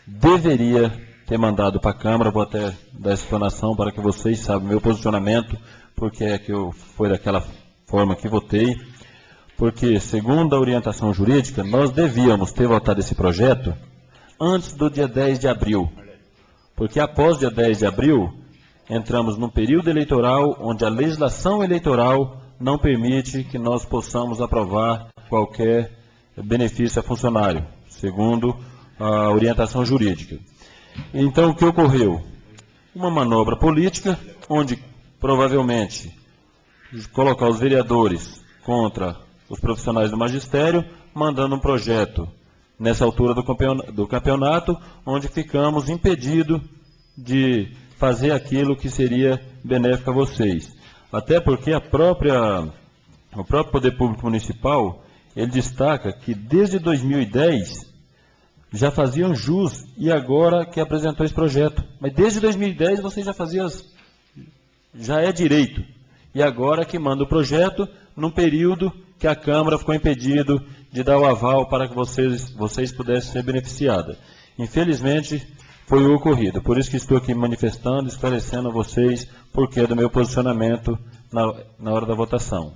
deveria ter mandado para a Câmara. Vou até dar essa explanação para que vocês saibam meu posicionamento, porque é que foi daquela forma que votei, porque, segundo a orientação jurídica, nós devíamos ter votado esse projeto antes do dia 10 de abril, porque após o dia 10 de abril, entramos num período eleitoral onde a legislação eleitoral não permite que nós possamos aprovar qualquer benefício a funcionário, segundo a orientação jurídica. Então, o que ocorreu? Uma manobra política, onde provavelmente colocar os vereadores contra os profissionais do magistério, mandando um projeto nessa altura do campeonato, onde ficamos impedidos de fazer aquilo que seria benéfico a vocês. Até porque o próprio Poder Público Municipal, ele destaca que desde 2010 já faziam jus e agora que apresentou esse projeto. Mas desde 2010 você já é direito. E agora que manda o projeto num período que a Câmara ficou impedido de dar o aval para que vocês pudessem ser beneficiadas. Infelizmente, foi o ocorrido. Por isso que estou aqui manifestando, esclarecendo a vocês porquê do meu posicionamento na hora da votação.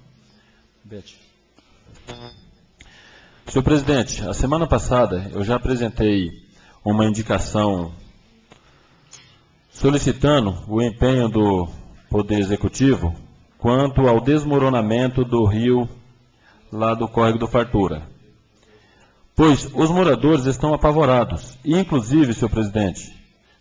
Beth. Senhor presidente, a semana passada eu já apresentei uma indicação solicitando o empenho do Poder Executivo quanto ao desmoronamento do rio lá do Córrego do Fartura. Pois os moradores estão apavorados e, inclusive, senhor presidente,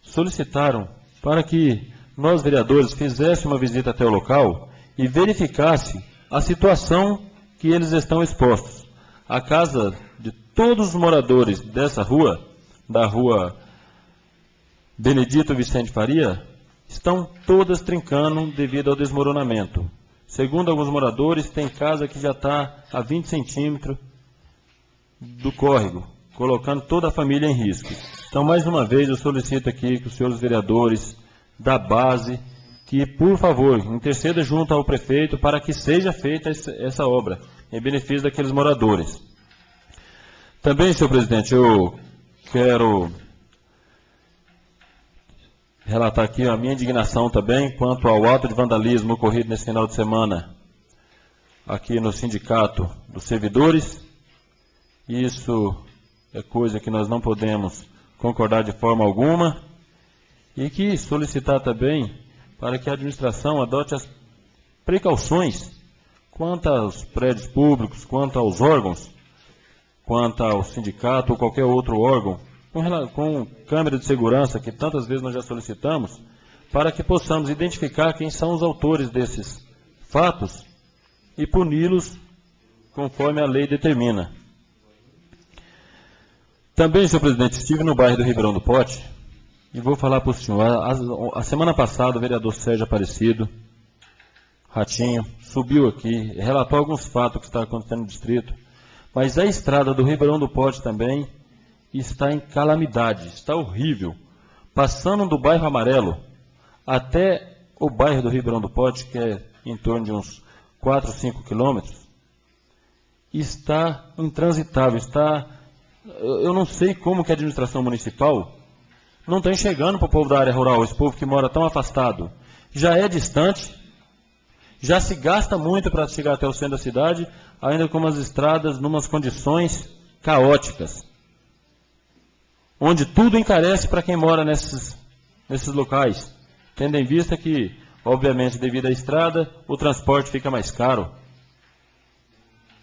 solicitaram para que nós, vereadores, fizéssemos uma visita até o local e verificasse a situação que eles estão expostos. A casa de todos os moradores dessa rua, da rua Benedito Vicente Faria, estão todas trincando devido ao desmoronamento. Segundo alguns moradores, tem casa que já está a 20 centímetros do córrego, colocando toda a família em risco. Então, mais uma vez, eu solicito aqui que os senhores vereadores da base, que, por favor, interceda junto ao prefeito para que seja feita essa obra, em benefício daqueles moradores. Também, senhor presidente, eu quero relatar aqui a minha indignação também quanto ao ato de vandalismo ocorrido nesse final de semana aqui no Sindicato dos Servidores. Isso é coisa que nós não podemos concordar de forma alguma e que solicitar também para que a administração adote as precauções quanto aos prédios públicos, quanto aos órgãos, quanto ao sindicato ou qualquer outro órgão, com câmera de segurança, que tantas vezes nós já solicitamos, para que possamos identificar quem são os autores desses fatos e puni-los conforme a lei determina. Também, senhor presidente, estive no bairro do Ribeirão do Pote e vou falar para o senhor. A semana passada, o vereador Sérgio Aparecido, Ratinho, subiu aqui, relatou alguns fatos que estão acontecendo no distrito, mas a estrada do Ribeirão do Pote também está em calamidade, está horrível. Passando do bairro Amarelo até o bairro do Ribeirão do Pote, que é em torno de uns 4, 5 quilômetros, está intransitável, eu não sei como que a administração municipal não está enxergando para o povo da área rural, esse povo que mora tão afastado. Já é distante, já se gasta muito para chegar até o centro da cidade, ainda com as estradas numas condições caóticas, onde tudo encarece para quem mora nesses locais, tendo em vista que, obviamente, devido à estrada, o transporte fica mais caro.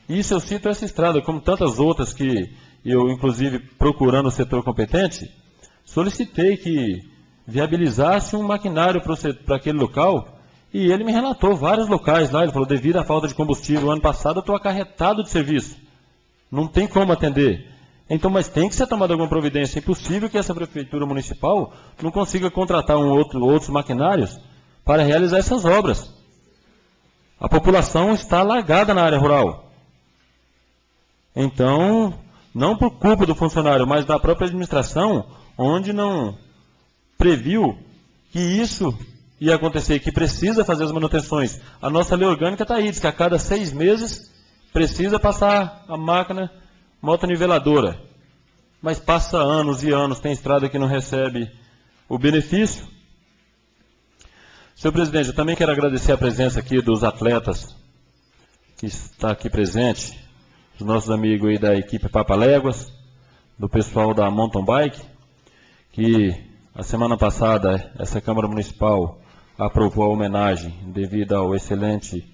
Isso eu cito essa estrada, como tantas outras que eu, inclusive, procurando o setor competente, solicitei que viabilizasse um maquinário para aquele local, e ele me relatou vários locais lá. Ele falou, devido à falta de combustível ano passado, eu estou acarretado de serviço. Não tem como atender. Então, mas tem que ser tomada alguma providência. É impossível que essa prefeitura municipal não consiga contratar outros maquinários para realizar essas obras. A população está largada na área rural. Então, não por culpa do funcionário, mas da própria administração, onde não previu que isso ia acontecer, que precisa fazer as manutenções. A nossa lei orgânica está aí, diz que a cada 6 meses precisa passar a máquina motoniveladora. Mas passa anos e anos, tem estrada que não recebe o benefício. Senhor presidente, eu também quero agradecer a presença aqui dos atletas que está aqui presente, dos nossos amigos aí da equipe Papaléguas, do pessoal da Mountain Bike, que a semana passada essa Câmara Municipal aprovou a homenagem devido ao excelente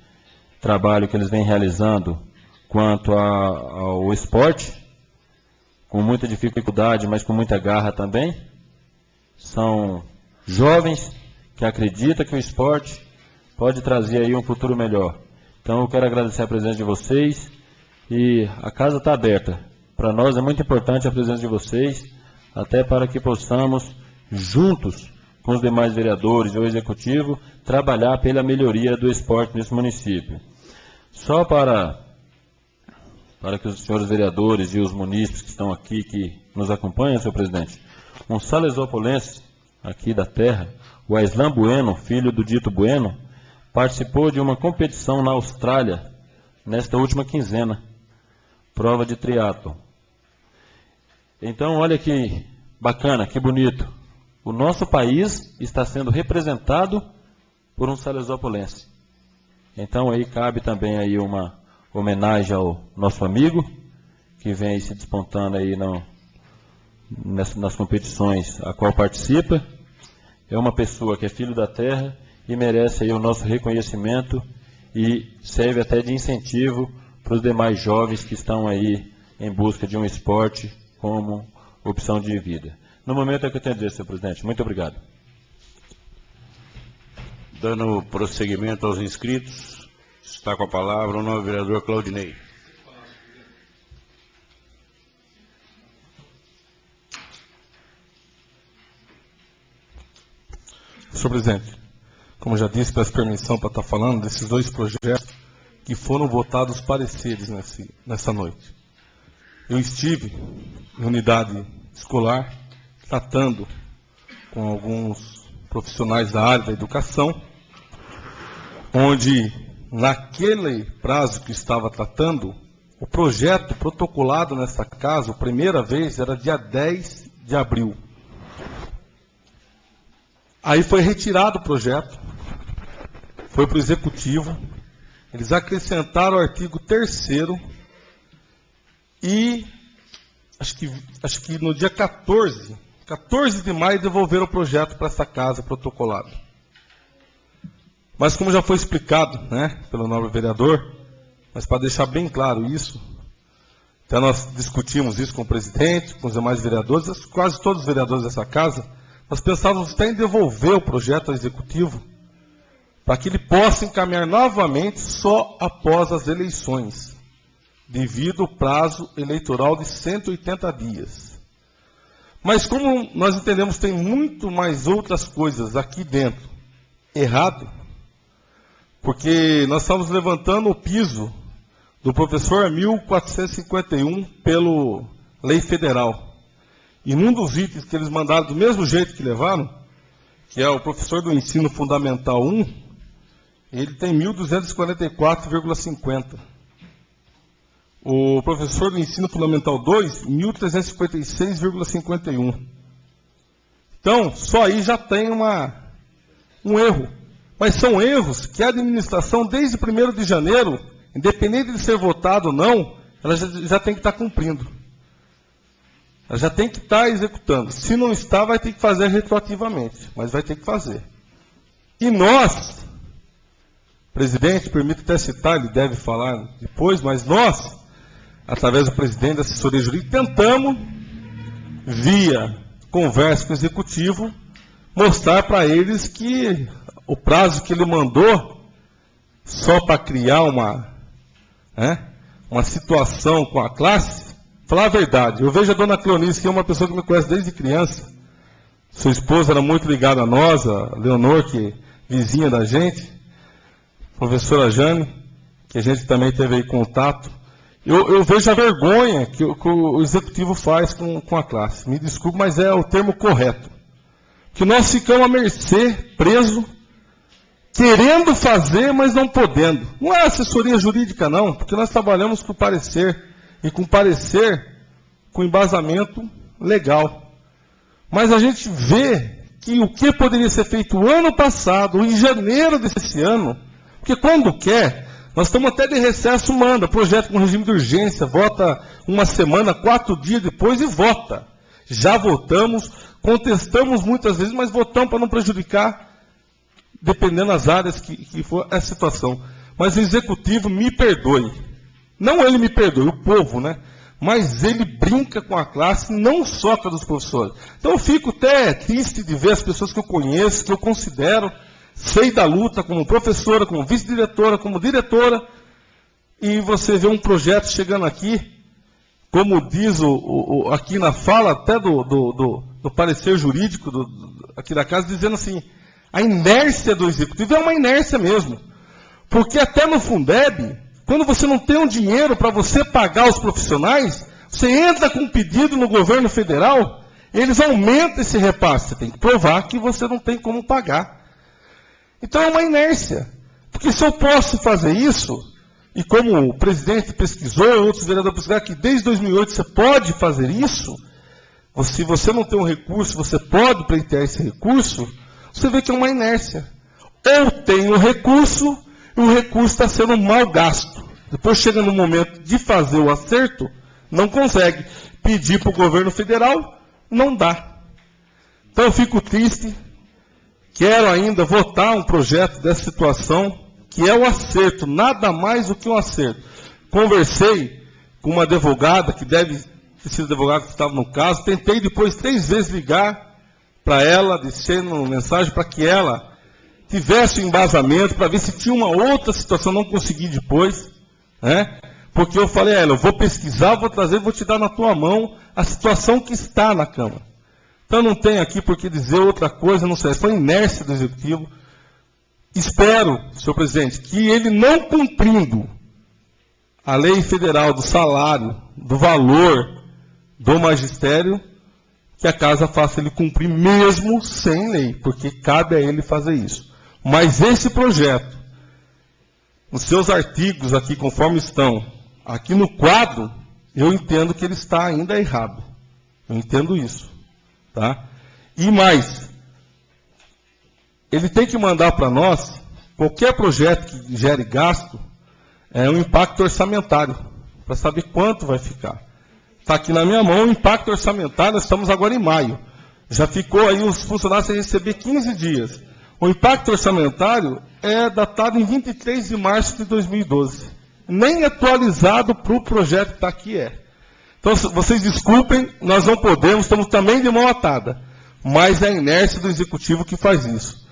trabalho que eles vêm realizando quanto ao esporte, com muita dificuldade, mas com muita garra também. São jovens que acreditam que o esporte pode trazer aí um futuro melhor. Então eu quero agradecer a presença de vocês e a casa está aberta. Para nós é muito importante a presença de vocês, até para que possamos, juntos com os demais vereadores e o executivo, trabalhar pela melhoria do esporte nesse município. Só para que os senhores vereadores e os munícipes que estão aqui, que nos acompanham, senhor presidente, um salesopolense aqui da terra, o Aislan Bueno, filho do Dito Bueno, participou de uma competição na Austrália, nesta última quinzena, prova de triatlon. Então, olha que bacana, que bonito. O nosso país está sendo representado por um salesopolense. Então, aí cabe também aí uma homenagem ao nosso amigo, que vem aí se despontando aí nas competições a qual participa. É uma pessoa que é filho da terra e merece aí o nosso reconhecimento e serve até de incentivo para os demais jovens que estão aí em busca de um esporte como opção de vida. No momento é que eu tenho a dizer, senhor presidente. Muito obrigado. Dando prosseguimento aos inscritos, está com a palavra o novo vereador Claudinei. Senhor presidente, como já disse, peço permissão para estar falando desses 2 projetos que foram votados pareceres nessa noite. Eu estive em unidade escolar tratando com alguns profissionais da área da educação, onde naquele prazo que estava tratando, o projeto protocolado nessa casa, a primeira vez, era dia 10 de abril. Aí foi retirado o projeto, foi para o executivo, eles acrescentaram o artigo 3º e acho que no dia 14 de maio devolveram o projeto para essa casa protocolado. Mas como já foi explicado, né, pelo nobre vereador, mas para deixar bem claro isso, até nós discutimos isso com o presidente, com os demais vereadores, quase todos os vereadores dessa casa, nós pensávamos até em devolver o projeto ao executivo, para que ele possa encaminhar novamente só após as eleições, devido ao prazo eleitoral de 180 dias. Mas como nós entendemos que tem muito mais outras coisas aqui dentro errado, porque nós estamos levantando o piso do professor 1451 pelo lei federal. E num dos itens que eles mandaram do mesmo jeito que levaram, que é o professor do ensino fundamental 1, ele tem 1.244,50. O professor do ensino fundamental 2, 1.356,51. Então, só aí já tem um erro. Mas são erros que a administração, desde 1º de janeiro, independente de ser votado ou não, ela já tem que estar cumprindo. Ela já tem que estar executando. Se não está, vai ter que fazer retroativamente, mas vai ter que fazer. E nós, presidente, permito até citar, ele deve falar depois, mas nós, através do presidente da assessoria jurídica, tentamos, via conversa com o executivo, mostrar para eles que o prazo que ele mandou, só para criar uma situação com a classe, falar a verdade. Eu vejo a dona Cleonice, que é uma pessoa que me conhece desde criança. Sua esposa era muito ligada a nós, a Leonor, que é vizinha da gente, professora Jane, que a gente também teve aí contato. Eu vejo a vergonha que o executivo faz com a classe. Me desculpe, mas é o termo correto. Que nós ficamos à mercê, preso, querendo fazer, mas não podendo. Não é assessoria jurídica, não, porque nós trabalhamos com parecer, e com parecer com embasamento legal. Mas a gente vê que o que poderia ser feito o ano passado, em janeiro desse ano, porque quando quer, nós estamos até de recesso, manda projeto com regime de urgência, vota uma semana, 4 dias depois e vota. Já votamos, contestamos muitas vezes, mas votamos para não prejudicar, dependendo das áreas que for a situação. Mas o executivo me perdoe. Não ele me perdoe, o povo, né? Mas ele brinca com a classe, não só com a dos professores. Então eu fico até triste de ver as pessoas que eu conheço, que eu considero, sei da luta como professora, como vice-diretora, como diretora, e você vê um projeto chegando aqui, como diz aqui na fala até do parecer jurídico aqui da casa, dizendo assim, a inércia do executivo é uma inércia mesmo. Porque até no Fundeb, quando você não tem um dinheiro para você pagar os profissionais, você entra com um pedido no governo federal, eles aumentam esse repasse. Você tem que provar que você não tem como pagar. Então é uma inércia. Porque se eu posso fazer isso, e como o presidente pesquisou, outros vereadores pesquisaram, que desde 2008 você pode fazer isso, ou se você não tem um recurso, você pode pleitear esse recurso, você vê que é uma inércia. Ou tem o recurso, e o recurso está sendo mal gasto. Depois chega no momento de fazer o acerto, não consegue. Pedir para o governo federal, não dá. Então eu fico triste, quero ainda votar um projeto dessa situação, que é o acerto, nada mais do que um acerto. Conversei com uma advogada, que deve ter sido advogada que estava no caso, tentei depois 3 vezes ligar para ela, descendo uma mensagem para que ela tivesse um embasamento, para ver se tinha uma outra situação, não consegui depois, né? Porque eu falei a ela, eu vou pesquisar, vou trazer, vou te dar na tua mão a situação que está na Câmara. Então não tem aqui por que dizer outra coisa, não sei, é só inércia do Executivo. Espero, senhor presidente, que ele não cumprindo a lei federal do salário, do valor do magistério, que a casa faça ele cumprir mesmo sem lei, porque cabe a ele fazer isso. Mas esse projeto, os seus artigos aqui, conforme estão, aqui no quadro, eu entendo que ele está ainda errado. Eu entendo isso. Tá? E mais, ele tem que mandar para nós, qualquer projeto que gere gasto, um impacto orçamentário, para saber quanto vai ficar. Está aqui na minha mão o impacto orçamentário, nós estamos agora em maio. Já ficou aí os funcionários sem receber 15 dias. O impacto orçamentário é datado em 23 de março de 2012. Nem atualizado para o projeto que está aqui é. Então, vocês desculpem, nós não podemos, estamos também de mão atada. Mas é a inércia do Executivo que faz isso.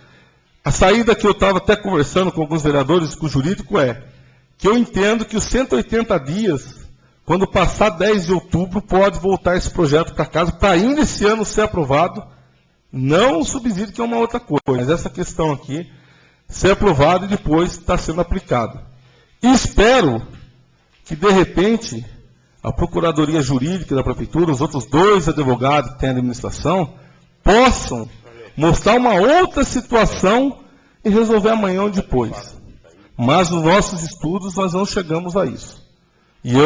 A saída que eu estava até conversando com alguns vereadores, com o jurídico, é que eu entendo que os 180 dias, quando passar 10 de outubro, pode voltar esse projeto para casa, para ainda esse ano ser aprovado. Não o subsídio, que é uma outra coisa, mas essa questão aqui, ser aprovado e depois está sendo aplicado. E espero que, de repente, a Procuradoria Jurídica da Prefeitura, os outros 2 advogados que têm a administração, possam mostrar uma outra situação e resolver amanhã ou depois. Mas nos nossos estudos nós não chegamos a isso. E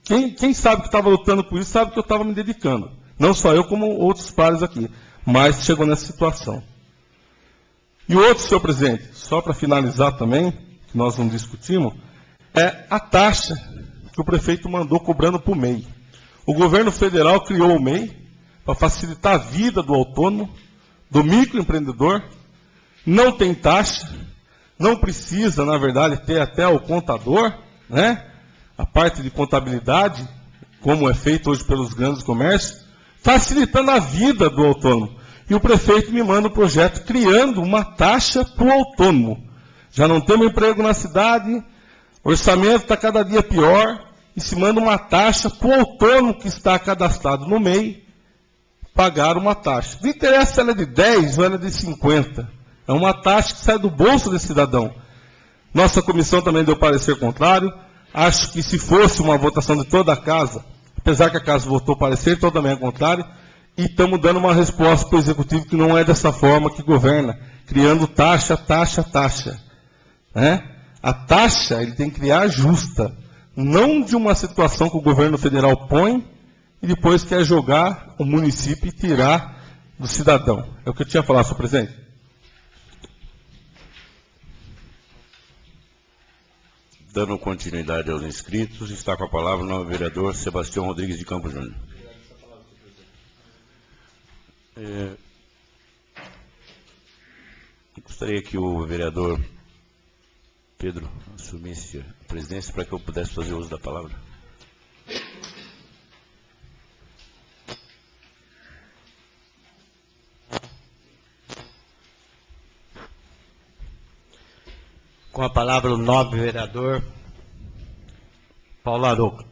quem sabe que estava lutando por isso, sabe que eu estava me dedicando. Não só eu, como outros pares aqui. Mas chegou nessa situação. E o outro, senhor presidente, só para finalizar também, que nós não discutimos, é a taxa que o prefeito mandou cobrando por MEI. O governo federal criou o MEI para facilitar a vida do autônomo, do microempreendedor, não tem taxa, não precisa, na verdade, ter até o contador, né? A parte de contabilidade, como é feito hoje pelos grandes comércios, facilitando a vida do autônomo. E o prefeito me manda um projeto criando uma taxa para o autônomo. Já não temos emprego na cidade, o orçamento está cada dia pior, e se manda uma taxa para o autônomo que está cadastrado no MEI pagar uma taxa. Não interessa se ela é de 10 ou ela é de 50. É uma taxa que sai do bolso desse cidadão. Nossa comissão também deu parecer contrário. Acho que se fosse uma votação de toda a casa, apesar que a casa votou parecer, então também é contrário, e estamos dando uma resposta para o Executivo que não é dessa forma que governa, criando taxa, taxa, taxa. Né? A taxa ele tem que criar justa, não de uma situação que o governo federal põe e depois quer jogar o município e tirar do cidadão. É o que eu tinha a falar, senhor presidente. Dando continuidade aos inscritos, está com a palavra o novo vereador Sebastião Rodrigues de Campos Júnior. Gostaria que o vereador Pedro assumisse a presidência para que eu pudesse fazer uso da palavra. Com a palavra o nobre vereador Paulo Arouca.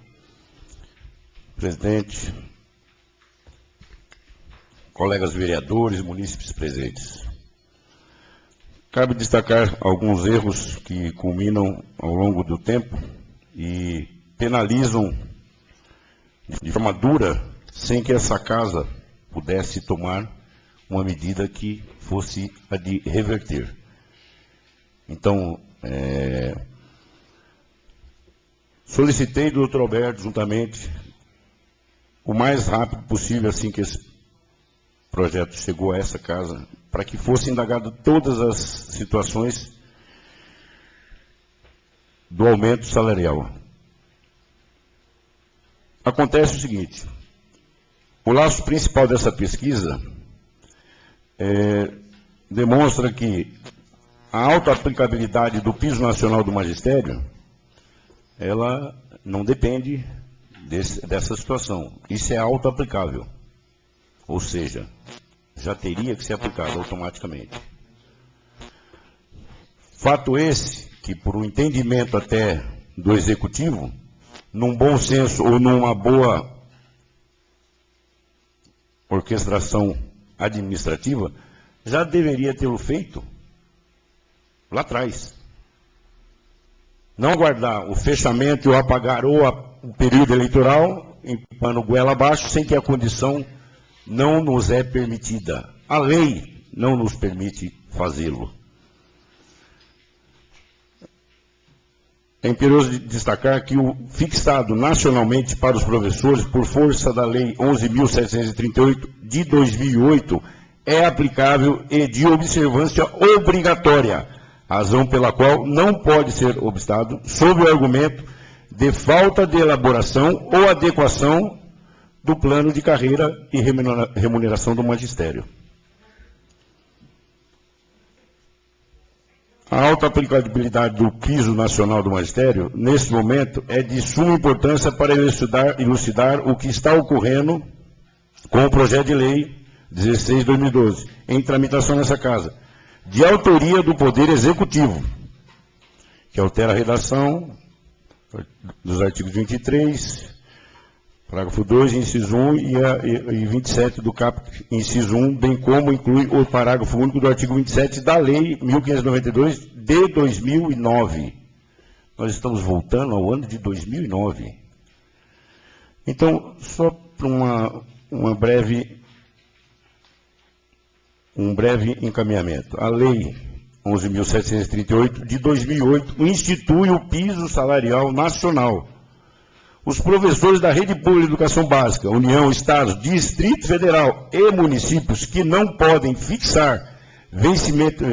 Presidente, colegas vereadores, munícipes presentes. Cabe destacar alguns erros que culminam ao longo do tempo e penalizam de forma dura, sem que essa casa pudesse tomar uma medida que fosse a de reverter. Então, solicitei do Dr. Alberto, juntamente, o mais rápido possível, assim que esse projeto chegou a essa casa, para que fosse indagado todas as situações do aumento salarial. Acontece o seguinte, o laço principal dessa pesquisa demonstra que a alta aplicabilidade do piso nacional do magistério, ela não depende dessa situação. Isso é auto-aplicável. Ou seja, já teria que ser aplicado automaticamente. Fato esse, que por um entendimento até do Executivo, num bom senso ou numa boa orquestração administrativa, já deveria tê-lo feito lá atrás. Não aguardar o fechamento, ou apagar o período eleitoral, empurrando goela abaixo, sem que a condição não nos é permitida. A lei não nos permite fazê-lo. É imperioso destacar que o fixado nacionalmente para os professores, por força da Lei 11.738 de 2008, é aplicável e de observância obrigatória, razão pela qual não pode ser obstado, sob o argumento de falta de elaboração ou adequação do plano de carreira e remuneração do magistério. A alta aplicabilidade do piso nacional do magistério, nesse momento, é de suma importância para elucidar o que está ocorrendo com o projeto de lei 16/2012, em tramitação nessa casa, de autoria do Poder Executivo, que altera a redação dos artigos 23, parágrafo 2, inciso 1 e 27 do caput, inciso 1, bem como inclui o parágrafo único do artigo 27 da Lei 1592 de 2009. Nós estamos voltando ao ano de 2009. Então, só para um breve encaminhamento. A Lei 11.738 de 2008 institui o piso salarial nacional. Os professores da rede pública de educação básica, União, Estados, Distrito Federal e municípios que não podem fixar vencimento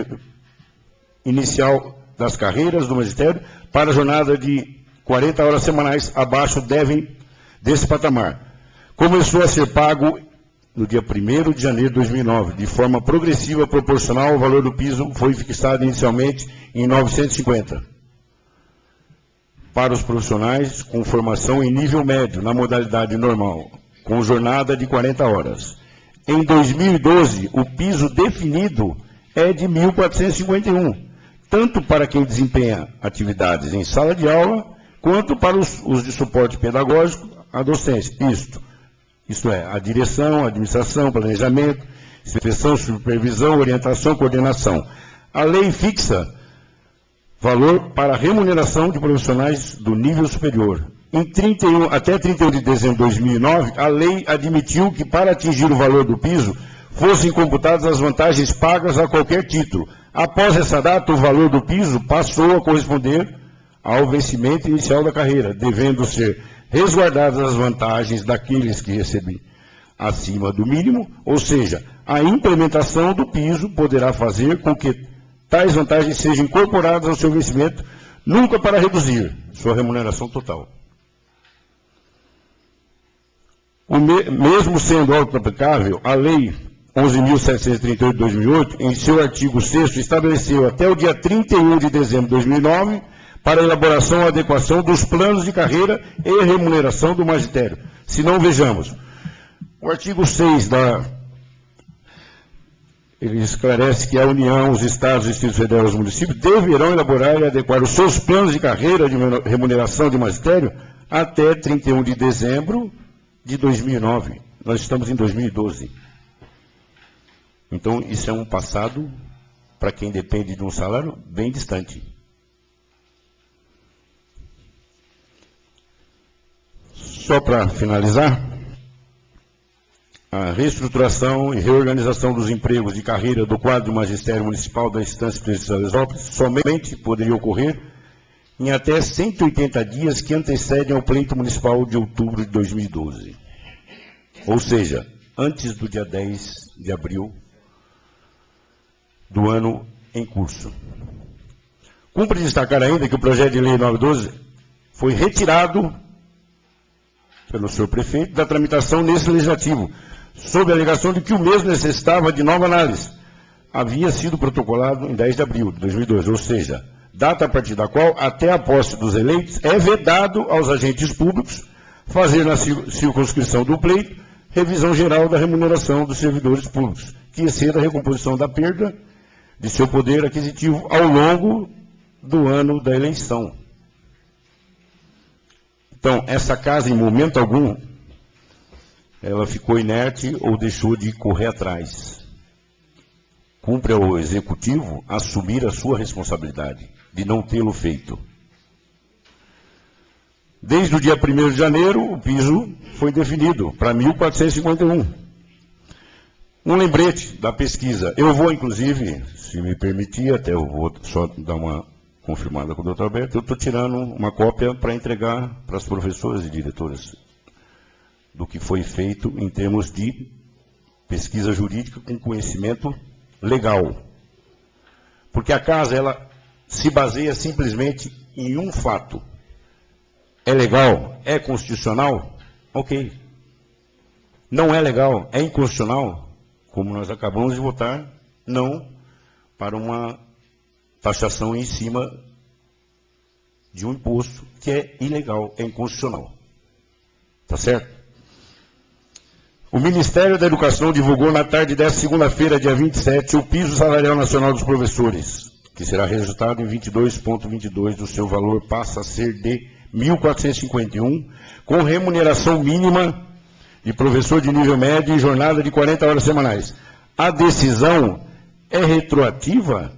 inicial das carreiras do magistério para a jornada de 40 horas semanais abaixo desse patamar. começou a ser pago no dia 1º de janeiro de 2009, de forma progressiva proporcional ao valor do piso, foi fixado inicialmente em R$ 950 para os profissionais com formação em nível médio, na modalidade normal, com jornada de 40 horas. Em 2012, o piso definido é de R$ 1.451, tanto para quem desempenha atividades em sala de aula, quanto para os de suporte pedagógico à docência. Isto é, a direção, a administração, planejamento, inspeção, supervisão, orientação, coordenação. A lei fixa valor para a remuneração de profissionais do nível superior. Até 31 de dezembro de 2009, a lei admitiu que, para atingir o valor do piso, fossem computadas as vantagens pagas a qualquer título. Após essa data, o valor do piso passou a corresponder ao vencimento inicial da carreira, devendo ser resguardadas as vantagens daqueles que recebem acima do mínimo, ou seja, a implementação do piso poderá fazer com que tais vantagens sejam incorporadas ao seu vencimento, nunca para reduzir sua remuneração total. Mesmo sendo auto-aplicável, a Lei 11.738 de 2008, em seu artigo 6º, estabeleceu até o dia 31 de dezembro de 2009 para a elaboração e adequação dos planos de carreira e remuneração do magistério. Se não, vejamos. O artigo 6 ele esclarece que a União, os Estados, o Distrito Federal e os municípios deverão elaborar e adequar os seus planos de carreira de remuneração de magistério até 31 de dezembro de 2009. Nós estamos em 2012. Então, isso é um passado, para quem depende de um salário, bem distante. Só para finalizar, a reestruturação e reorganização dos empregos de carreira do quadro de magistério municipal da instância de Teresópolis somente poderia ocorrer em até 180 dias que antecedem ao pleito municipal de outubro de 2012. Ou seja, antes do dia 10 de abril do ano em curso. Cumpre destacar ainda que o projeto de lei 912 foi retirado pelo senhor prefeito da tramitação nesse legislativo, sob a alegação de que o mesmo necessitava de nova análise. Havia sido protocolado em 10 de abril de 2012, ou seja, data a partir da qual, até a posse dos eleitos, é vedado aos agentes públicos fazer na circunscrição do pleito revisão geral da remuneração dos servidores públicos, que exceda a recomposição da perda de seu poder aquisitivo ao longo do ano da eleição. Então, essa casa, em momento algum, ela ficou inerte ou deixou de correr atrás. Cumpre ao Executivo assumir a sua responsabilidade de não tê-lo feito. Desde o dia 1º de janeiro, o piso foi definido para 1.451. Um lembrete da pesquisa. Eu vou, inclusive, se me permitir, até eu vou só dar uma confirmada com o doutor Alberto, eu estou tirando uma cópia para entregar para as professoras e diretoras do que foi feito em termos de pesquisa jurídica com conhecimento legal. Porque a casa, ela se baseia simplesmente em um fato. É legal? É constitucional? Ok. Não é legal? É inconstitucional? Como nós acabamos de votar, não para uma taxação em cima de um imposto que é ilegal, é inconstitucional. Tá certo? O Ministério da Educação divulgou na tarde desta segunda-feira, dia 27, o piso salarial nacional dos professores, que será reajustado em 22,22 do seu valor, passa a ser de R$ 1.451, com remuneração mínima de professor de nível médio e jornada de 40 horas semanais. A decisão é retroativa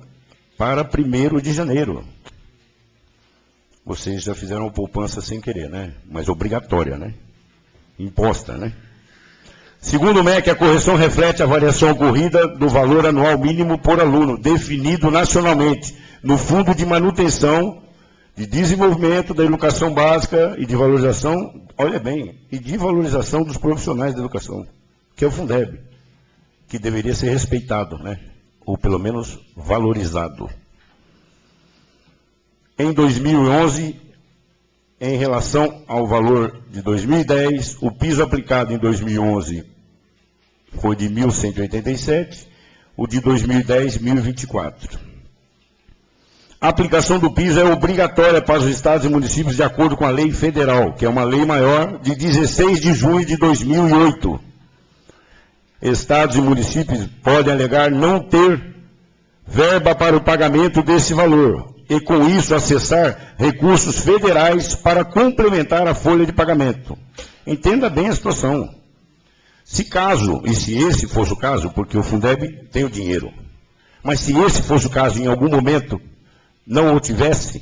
para 1º de janeiro. Vocês já fizeram poupança sem querer, né? Mas obrigatória, né? Imposta, né? Segundo o MEC, a correção reflete a variação ocorrida do valor anual mínimo por aluno, definido nacionalmente no Fundo de Manutenção, de Desenvolvimento da Educação Básica e de Valorização, olha bem, e de valorização dos profissionais da educação, que é o Fundeb, que deveria ser respeitado, né? Ou pelo menos valorizado. Em 2011, em relação ao valor de 2010, o piso aplicado em 2011 foi de 1.187, o de 2010, 1.024. A aplicação do piso é obrigatória para os estados e municípios de acordo com a lei federal, que é uma lei maior de 16 de junho de 2008. Estados e municípios podem alegar não ter verba para o pagamento desse valor e, com isso, acessar recursos federais para complementar a folha de pagamento. Entenda bem a situação. Se caso, e se esse fosse o caso, porque o Fundeb tem o dinheiro, mas se esse fosse o caso, em algum momento, não o tivesse,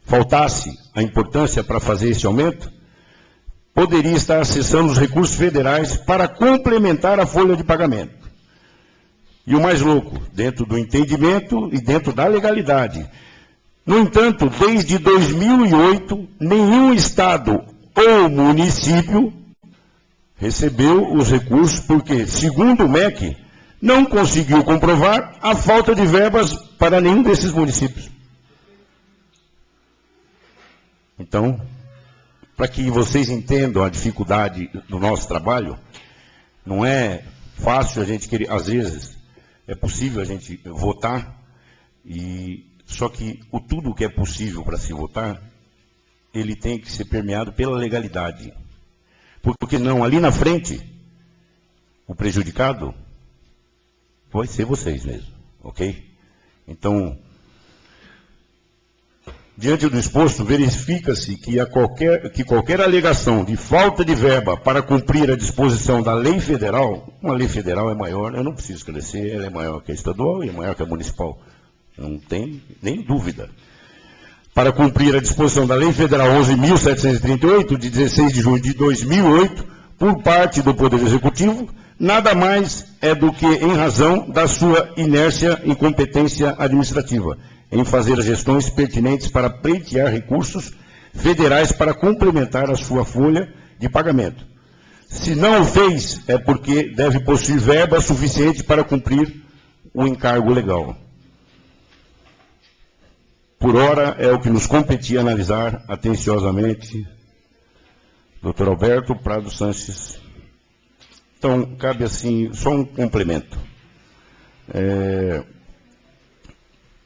faltasse a importância para fazer esse aumento, poderia estar acessando os recursos federais para complementar a folha de pagamento. E o mais louco, dentro do entendimento e dentro da legalidade. No entanto, desde 2008, nenhum estado ou município recebeu os recursos porque, segundo o MEC, não conseguiu comprovar a falta de verbas para nenhum desses municípios. Então, para que vocês entendam a dificuldade do nosso trabalho, não é fácil a gente querer, às vezes, é possível a gente votar, só que tudo que é possível para se votar, ele tem que ser permeado pela legalidade. Porque não, ali na frente, o prejudicado vai ser vocês mesmo, ok? Então, diante do exposto, verifica-se que qualquer alegação de falta de verba para cumprir a disposição da lei federal, uma lei federal é maior, eu não preciso esclarecer, ela é maior que a estadual e é maior que a municipal. Não tem nem dúvida. Para cumprir a disposição da lei federal 11.738, de 16 de junho de 2008, por parte do Poder Executivo, nada mais é do que em razão da sua inércia e incompetência administrativa, em fazer as gestões pertinentes para pleitear recursos federais para complementar a sua folha de pagamento. Se não o fez, é porque deve possuir verba suficiente para cumprir o encargo legal. Por ora, é o que nos competia analisar atenciosamente, Dr. Alberto Prado Sanches. Então, cabe assim, só um complemento.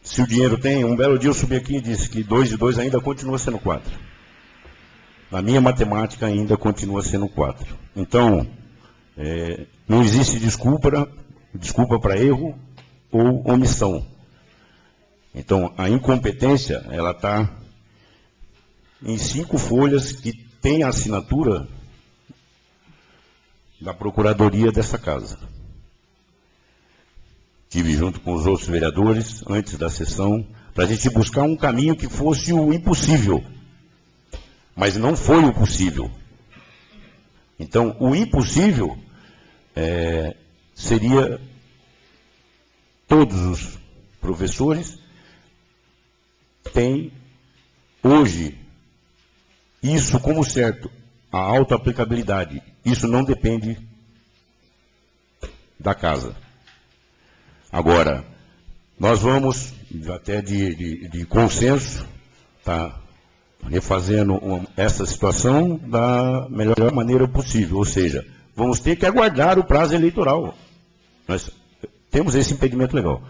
Se o dinheiro tem, um belo dia eu subi aqui e disse que 2 e 2 ainda continua sendo 4. Na minha matemática ainda continua sendo 4. Então, não existe desculpa para erro ou omissão. Então, a incompetência, ela está em 5 folhas que tem a assinatura da Procuradoria dessa casa. Estive junto com os outros vereadores, antes da sessão, para a gente buscar um caminho que fosse o impossível. Mas não foi o possível. Então, o impossível seria todos os professores têm hoje isso como certo, a autoaplicabilidade. Isso não depende da casa. Agora, nós vamos, até de consenso, tá refazendo essa situação da melhor maneira possível. Ou seja, vamos ter que aguardar o prazo eleitoral. Nós temos esse impedimento legal.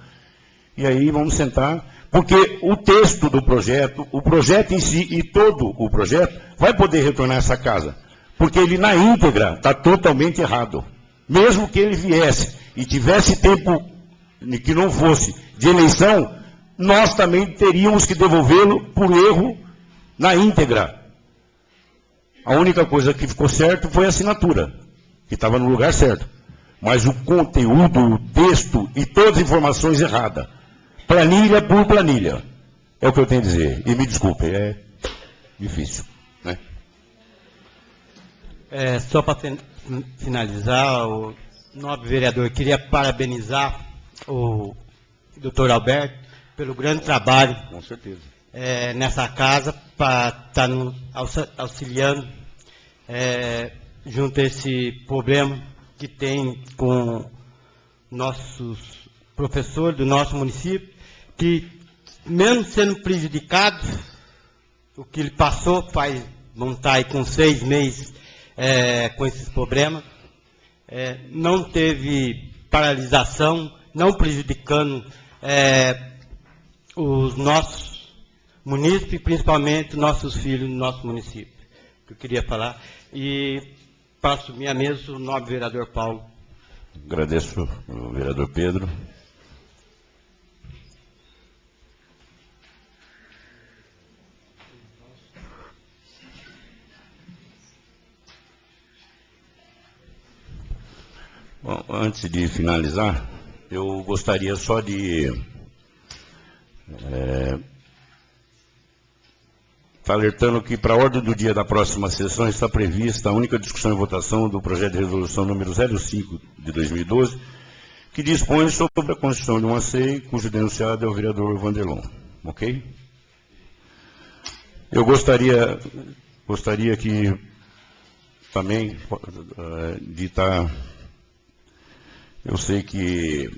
E aí vamos sentar, porque o texto do projeto, o projeto em si e todo o projeto, vai poder retornar a essa casa. Porque ele, na íntegra, está totalmente errado. Mesmo que ele viesse e tivesse tempo que não fosse de eleição, nós também teríamos que devolvê-lo por erro na íntegra. A única coisa que ficou certo foi a assinatura, que estava no lugar certo. Mas o conteúdo, o texto e todas as informações erradas. Planilha por planilha. É o que eu tenho a dizer. E me desculpe, é difícil, né? Só para finalizar, o nobre vereador, queria parabenizar o Dr. Alberto pelo grande trabalho. Com certeza. Nessa casa, para estar auxiliando junto a esse problema que tem com nossos professores do nosso município, que mesmo sendo prejudicados, o que ele passou, vão estar aí com 6 meses com esses problemas. Não teve paralisação, não prejudicando os nossos munícipes, principalmente nossos filhos no nosso município, que eu queria falar. E para assumir a mesa, o nobre vereador Paulo. Agradeço ao vereador Pedro. Bom, antes de finalizar, eu gostaria só de estar alertando que para a ordem do dia da próxima sessão está prevista a única discussão e votação do projeto de resolução número 05 de 2012, que dispõe sobre a constituição de uma SEI, cujo denunciado é o vereador Vanderlon. Ok? Eu gostaria que também de estar... Eu sei que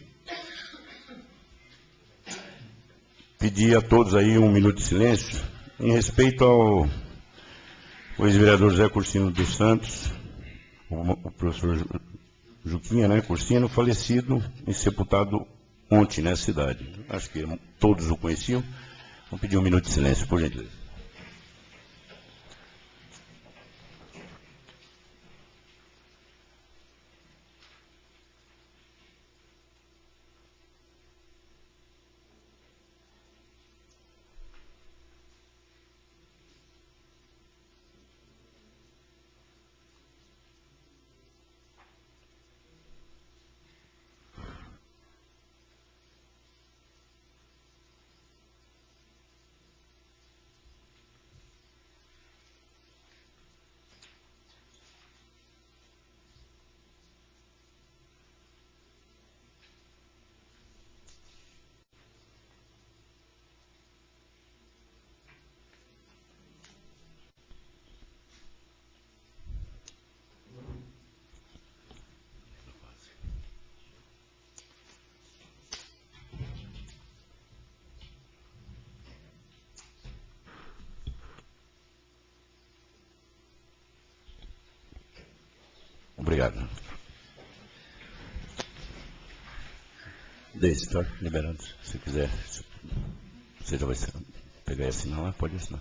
pedir a todos aí 1 minuto de silêncio em respeito ao ex-vereador José Cursino dos Santos, o professor Juquinha, né, Cursino, falecido e sepultado ontem nessa cidade. Acho que todos o conheciam. Vamos pedir 1 minuto de silêncio, por gentileza. Obrigado. Deixe, tá? Liberado. Se quiser, você já vai pegar e assinar lá? Pode assinar.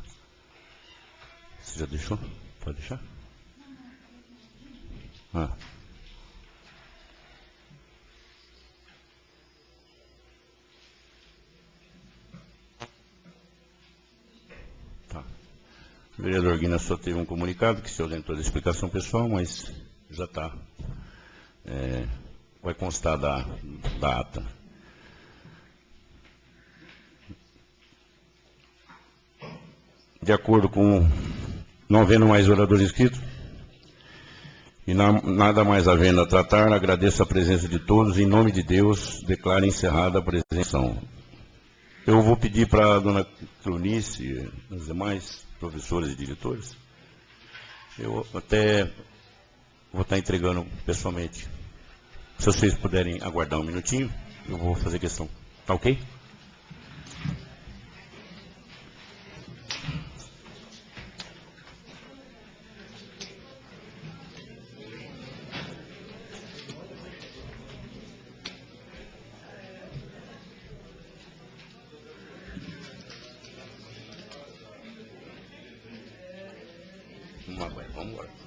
Você já deixou? Pode deixar? Tá. O vereador Guina só teve um comunicado que se ausentou da explicação pessoal, mas já está. Vai constar da ata. De acordo com não havendo mais oradores inscritos e nada mais havendo a tratar, agradeço a presença de todos. Em nome de Deus, declaro encerrada a presença. Eu vou pedir para a dona Cleonice e os demais professores e diretores, eu até vou estar entregando pessoalmente. Se vocês puderem aguardar 1 minutinho, eu vou fazer questão. Tá ok? Vamos embora.